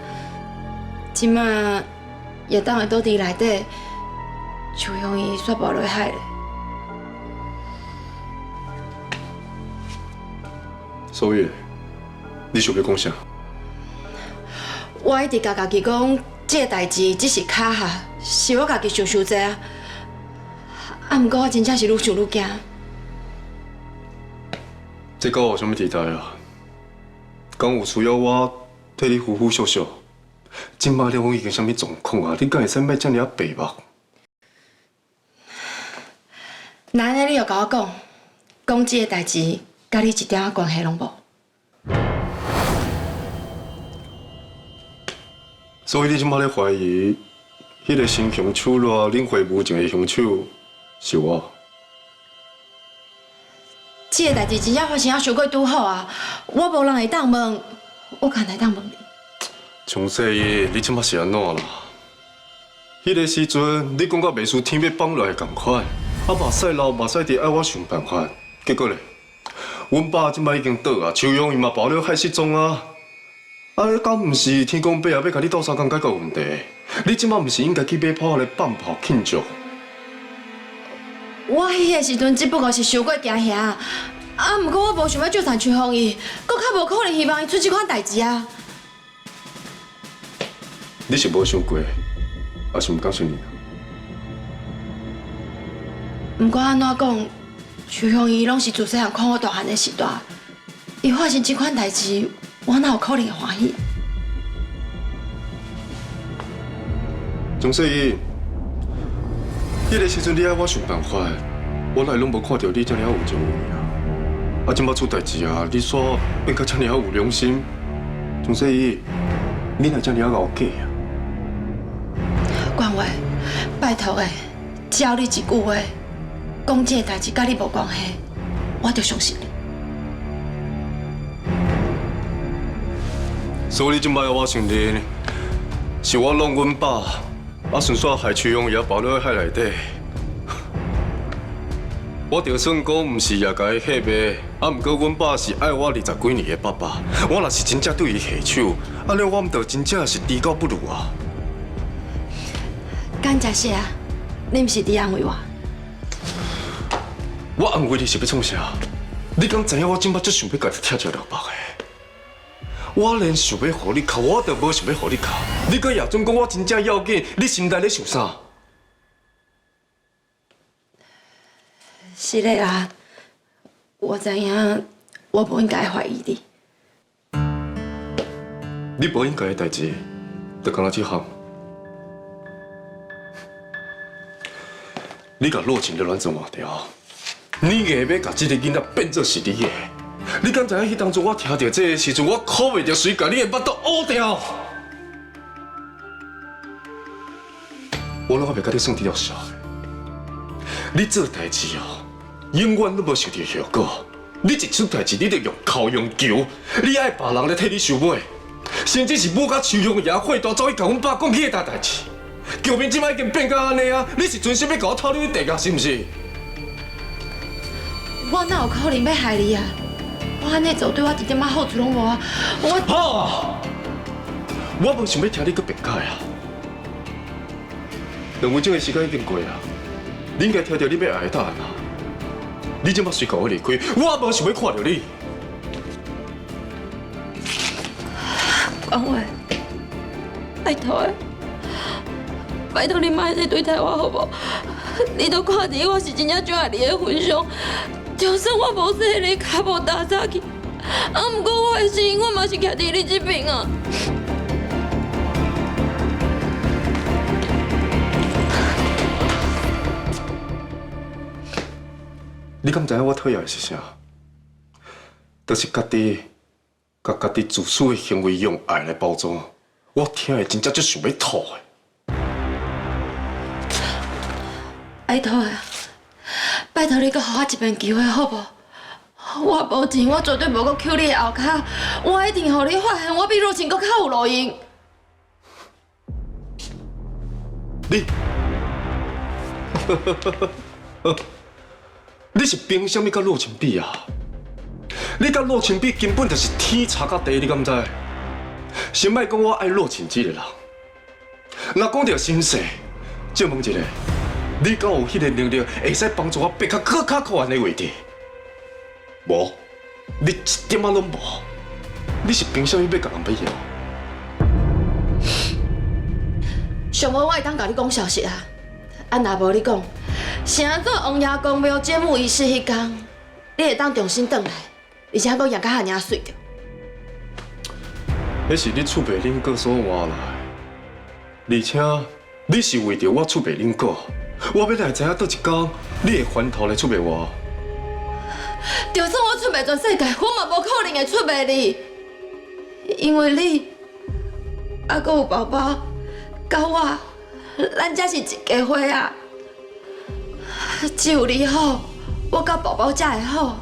Speaker 6: 即马叶党的倒伫内底，邱雄伊煞无落海咧。
Speaker 7: 所以，你想要讲啥？
Speaker 6: 我一直甲家己讲，这个代志只是卡下，是我家己想伤济啊。啊，毋过我真正是愈想愈惊。
Speaker 7: 这个有啥物地带啊？敢有需要我替你呼呼笑笑？今摆了，我已经啥物状况啊？你敢会使莫遮尔啊白目？
Speaker 6: 那安尼你就甲我讲，讲这个代志，甲你一点仔关系拢无。
Speaker 7: 所以你即摆咧怀疑，迄个新凶手咯，恁会务前的凶手是我？
Speaker 6: 这个代志真正发生啊，伤过拄好啊！我无人会当问，我敢来当问你。
Speaker 7: 从细你即摆是安怎啦？迄个时阵，你讲到袂输天要放落来共款，啊目屎流目屎滴，爱我想办法。结果咧，阮爸即摆已经倒啊，邱勇伊嘛爆了害失踪啊！啊，敢毋是天公伯也要甲你斗相共解决问题？你即摆毋是应该去买炮来放炮庆祝？
Speaker 6: 我迄个时阵只不过是伤过惊吓，啊，毋过我无想要救残邱雄伊，搁较无可能希望伊出这款代志啊。
Speaker 7: 你是无想过，还是毋敢信你？
Speaker 6: 毋管安怎讲，邱雄伊拢是自细汉看我大汉的时代，伊发生这款代志，我哪有可能会欢喜？
Speaker 7: 钟世义，迄个时阵你爱我想办法，我来拢无看到你这么有情义啊！啊，今摆出代志啊，你煞变甲这么有良心，从说伊，你若这么熬假啊？
Speaker 6: 关伟，拜托诶，只要你一句话，讲这个代志甲你无关系，我就相信你。
Speaker 7: 所以你今摆我承认，是我弄阮爸，啊，顺续害徐勇也包落海内底。我就算讲唔是也甲伊吓骂，啊，毋过阮爸是爱我20几年的爸爸，我若是真正对伊下手，安尼我毋就真正是低高不如啊！
Speaker 6: 感谢啊，你毋是伫安慰我。
Speaker 7: 我安慰你是要创啥？你敢知影我今摆最想要家己拆一600个？我连想要互你哭，我都无想要互你哭。你搁也准讲我真正要紧，你心内咧想啥？
Speaker 6: 是的啊，我知影，我不应该怀疑你。
Speaker 7: 你不应该的代志，就干那这项。你甲洛晴的乱做麻掉，你硬要甲这个囡仔变作是你的。你敢知影？迄当初我听到这个时阵，我哭袂着水，甲你的腹肚乌掉。我拢还袂甲你算这条数的。你做代志哦，永远都无受到效果。你一出代志，你就用哭用求，你爱别人来替你受尾，甚至是母甲徐勇爷火大走去甲阮爸讲起迄单代志。局面即摆已经变到安尼啊！你是存心要甲我偷你地啊？是毋是？
Speaker 6: 我哪有可能要害你啊？我安尼做对我一点仔好处拢无啊！
Speaker 7: 好啊！我无想要听你搁辩解啊！两分钟的时间已经过啊，你应该听到你要爱的答案啊！你即摆随甲我离开，我无想要看到你。
Speaker 6: 关伟，拜托的，拜托你莫再对待我好无？你都看见我是真正最爱你的份上。就算我无说你，脚无踏早去，啊，不过我的心，我嘛是徛伫你这边啊。
Speaker 7: 你敢知影我讨厌的是啥？就是家己，甲家己自私的行为用爱来包装，我听的真正就想要吐的。
Speaker 6: 拜托啊！拜托你，搁给我一遍机会，好不？我保证，我绝对无搁扣你的后脚，我一定让你发现我比若晴搁较有路用。
Speaker 7: 你，你是凭什么甲洛晴比啊？你甲洛晴比根本就是天差甲地，你敢知？先莫讲我爱洛晴这个人，若讲到心事，借问一下。你敢有迄个能力，会使帮助我爬到更较靠岸的位置？无，你一点仔拢无。你是凭啥物要甲人比啊？
Speaker 6: 上无我会当甲你讲消息啊！啊，若无你讲，啥做王爷公庙节目仪式迄天，你会当重新转来，而且佫养甲遐尔水着。
Speaker 7: 迄是你厝爸恁哥所换来，而且你是为着我厝爸恁哥。我要来知影倒一天，你会翻头来出卖我？
Speaker 6: 就算我出卖全世界，我嘛无可能会出卖你，因为你，还佫有宝宝，甲我，咱才是一家伙啊！只有你好，我甲宝宝才会好，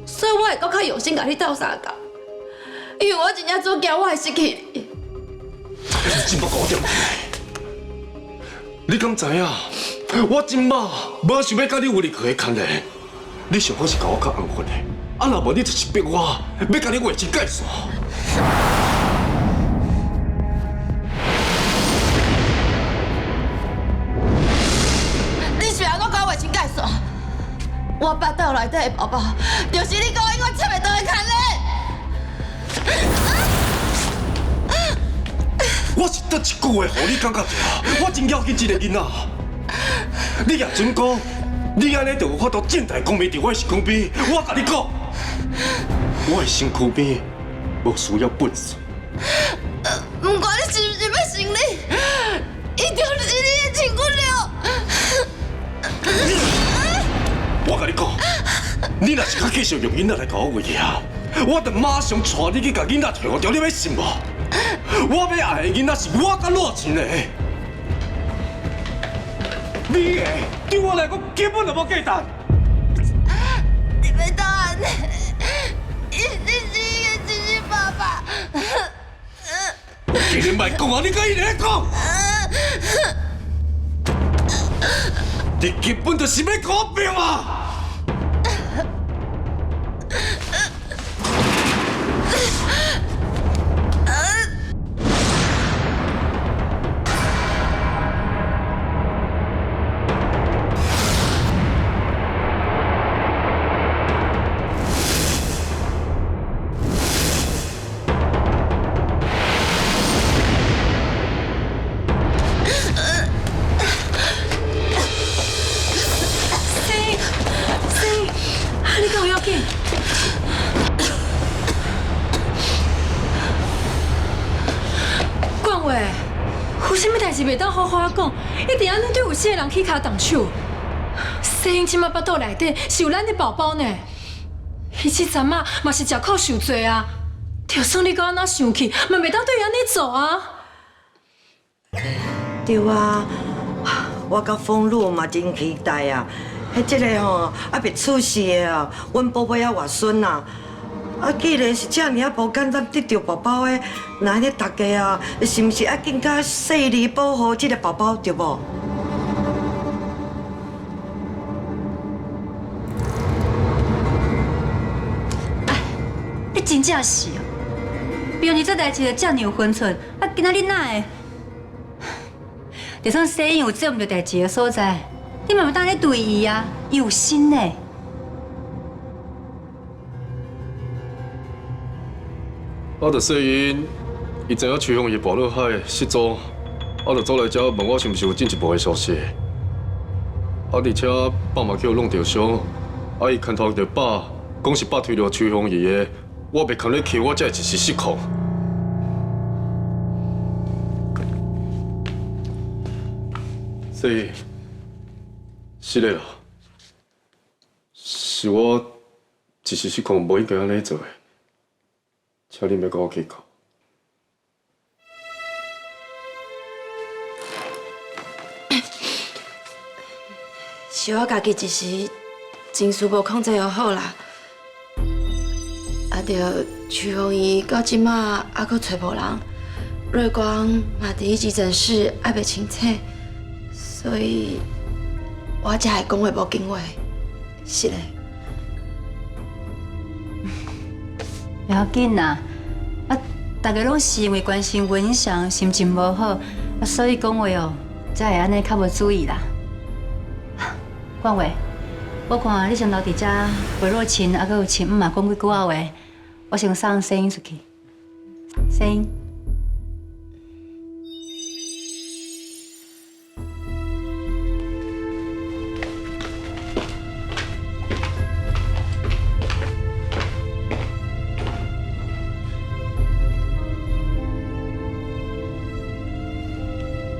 Speaker 6: 所以我会佫较用心甲你斗相共，因为我真正做惊我会失去你。
Speaker 7: 你真不搞掂！你敢知影？我今嘛无想要甲你有任何的牵连，你上好是甲我较安分的，啊若无你就是逼我要甲你划清界线。
Speaker 6: 你是安怎甲我划清界线？我腹肚内底的宝宝，就是你讲因为出袂到的牵连。
Speaker 7: 我是倒一句话，互你感觉着，我真要紧一个囡仔。你也准讲，你安尼就有法度正大光明伫我身躯边。我甲你讲，我的身躯边无需要本事。
Speaker 6: 不管你是不是要胜利，一定是你的身躯了。
Speaker 7: 我若是较继续用囡仔来搞我喂啊，我就马上带你去甲囡仔退学掉，你要信无？我要爱的囡仔是我甲罗钱的。你的对我来讲根本就无价值。
Speaker 22: 你们当然一直爸爸。
Speaker 7: 既然卖讲啊，你搁一直在讲，你根本就是要搞病啊！
Speaker 8: 有啥物代志袂当好好讲，一定安尼对有些人起骹动手。世英即马腹肚内底是有咱的宝宝呢，伊这阵仔嘛是食苦受罪啊。就算你搁安怎生气，嘛袂当对伊安尼做啊。
Speaker 9: 对啊，我甲丰禄嘛真期待啊！迄个吼还袂出世的啊，阮宝贝仔外孙啊。啊，既然是这尔啊无简单得到宝宝的，那安尼大家啊，是毋是要更加细腻保护这个宝宝，对无？
Speaker 15: 哎，你真正是哦！明日这代志就这么有分寸，啊，今仔日哪会？就算世英有做唔到代志的所在，你嘛袂当咧对伊啊，伊有心呢。
Speaker 7: 我着说因，伊知影徐雄伊跋落海失踪，我着走来遮问我是毋是有进一步的消息。而且爸嘛叫弄着伤，伊牵头着爸，讲是爸推了徐雄伊的，我袂堪咧气，我才会一时失控。所以，是的啦，是我一时失控，无应该安尼做的。请你别跟我计较。
Speaker 6: 是我家己一时情绪无控制好啦，着徐凤仪到即马还阁找无人，瑞光嘛伫伊急诊室还袂清醒，所以我才会讲话无经话。是嘞。
Speaker 15: 不要紧啦，大家拢是因为关心文祥心情无好，所以讲话哦，才会安尼较无注意啦。冠伟，我看你先留伫遮陪若晴，还阁有晴嘛讲几句话，我先送声音出去。声音。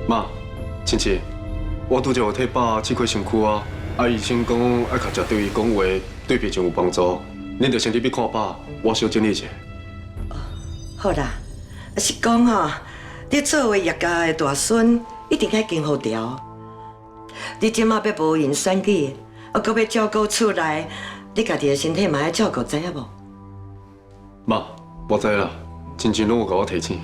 Speaker 7: 妈，亲戚，我拄则有替爸试过身躯啊，医生讲爱较食对伊讲话，对病情有帮助。恁着先入去看爸，我小整理一下。
Speaker 9: 好啦，是讲吼，你作为叶家的大孙，一定要经好调。你即马要无闲选举，阁要照顾厝内，你家己的身体嘛要照顾，知影无？
Speaker 7: 妈，我知啦，亲戚拢有甲我提醒。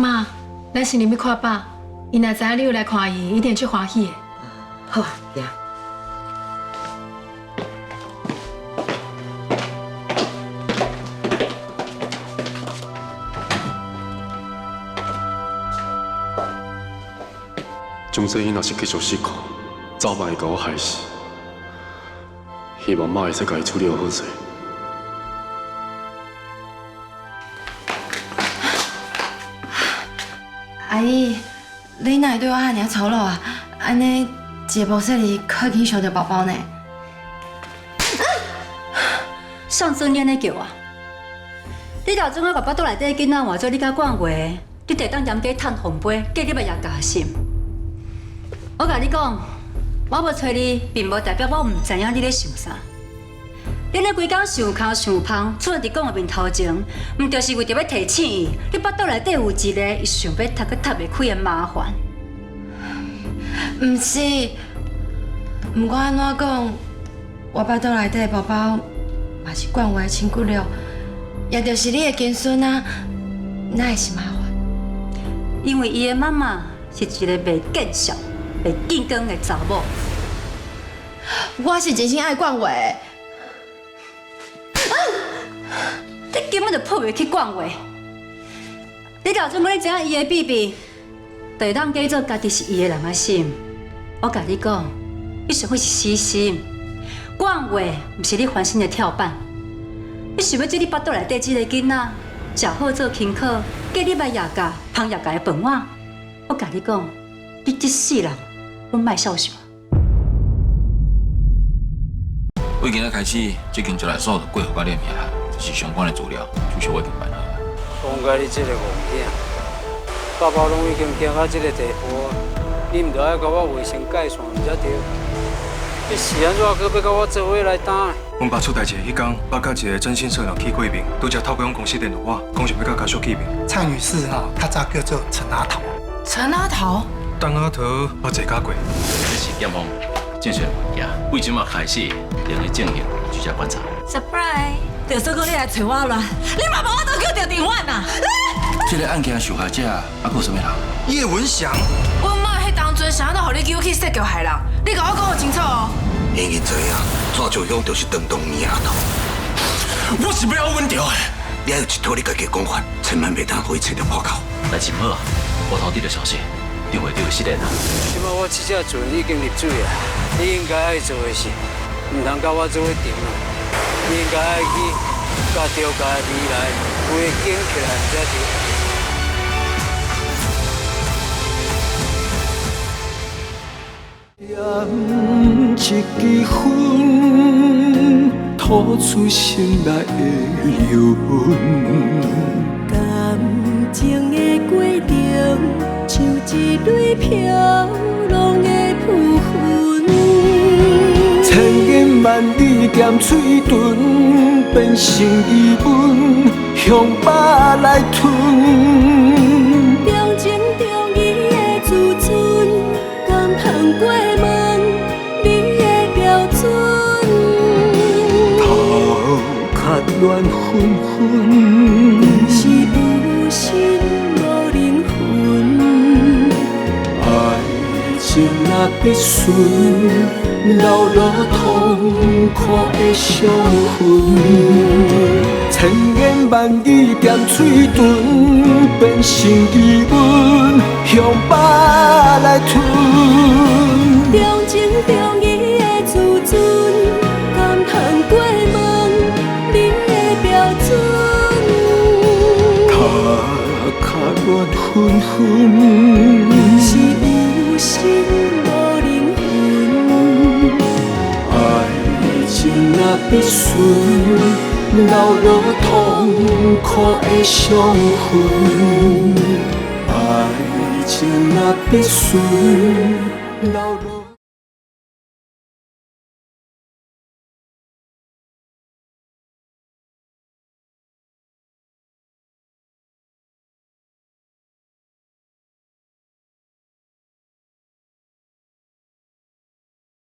Speaker 8: 妈，咱先入去看爸，伊若知影你有来看伊，一定最欢喜的。
Speaker 9: 好啊，行。
Speaker 7: 钟世英若是继续失控，早晚会甲我害死。希望妈会使甲伊处理好势。
Speaker 6: 阿姨，你哪会对我遐尔粗鲁啊？安尼一个无说你可紧伤着宝宝呢？
Speaker 15: 上次你安尼叫我，你老总我把腹肚内底囡仔换做你甲管话，你得当严加趁红杯，计你要也加心。我甲你讲，我要找你，并无代表我唔知影你咧想啥。你咧规工想空想芳，出来伫讲话面头前，唔就是为着要提醒伊，你腹肚内底有一个伊想要读佮读袂开的麻烦。
Speaker 6: 唔是，唔管安怎讲，我腹肚内底的宝宝嘛是冠怀亲骨肉，也就是你的亲孙啊，哪会是麻烦？
Speaker 15: 因为伊的妈妈是一个袂见笑、袂见光的查某。
Speaker 6: 我是真心爱冠怀的。
Speaker 15: 你根本就抱袂去讲话。你老准要你知影伊的秘密，就会当假做家己是伊的人啊心。我甲你讲，你上会是死心。讲话毋是你烦心的跳板。你想要做你腹肚内底这个囡仔，食好做轻巧，过你捌夜家、芳夜家的饭碗。我甲你讲，你这世人，拢莫孝顺。
Speaker 21: 为今仔开始，这间就来所有过户甲你的名下，就是相关的资料，就是我已经办好。
Speaker 19: 讲甲你这个戆囝，爸爸拢已经行到这个地步，你唔着爱甲我卫生改善才对。你是安怎搁要甲我做伙来担？
Speaker 7: 阮爸出代志迄天，我甲一个征信社人去过面，拄则透过阮公司联络我，讲想要甲家属见面。
Speaker 17: 蔡女士较早叫做陈阿头。
Speaker 6: 陈阿头？
Speaker 7: 陈阿头，我坐甲过。
Speaker 3: 这是检方正式的物件，为即马开始，连去进行居家观察。
Speaker 12: surprise， 就说讲你来找我啦，你嘛无法度叫着电话呐。
Speaker 21: 这个案件受害者还有什么人？
Speaker 17: 叶文祥。
Speaker 6: 阮妈迄当阵啥都互你叫去说叫害人，你甲我讲清楚哦。
Speaker 17: 已经这样，蔡兆勇就是当名阿头。我是要稳着的。你要有一套你家己讲法，千万袂当互伊找到破口。
Speaker 3: 代志唔好，我偷听到消息，电话就有失联啦。
Speaker 19: 即摆我这只船已经入水啊！你应该爱做的事，唔通甲我做伙停啊！你应该爱去甲着家的未来围紧起来才对。
Speaker 1: 一支烟，吐出心内的流云。
Speaker 10: 感情的过程，像一蕊飘浪的浮云。
Speaker 1: 千言万语咸嘴唇，变成疑问，向巴来吞。
Speaker 10: 中情中义的自尊，甘通过问你的标准。
Speaker 1: 头壳乱纷纷，
Speaker 10: 是有心无灵魂。
Speaker 1: 爱情若必顺，流落痛苦的伤痕。千言万语咸嘴唇，变成疑问，向巴来吞。
Speaker 10: 中情中义的自尊，甘通过问你的标准。
Speaker 1: 头壳乱纷纷，
Speaker 10: 是有心无灵魂。
Speaker 1: 爱情若必顺。流落痛苦的伤痕，爱情若必顺，流落。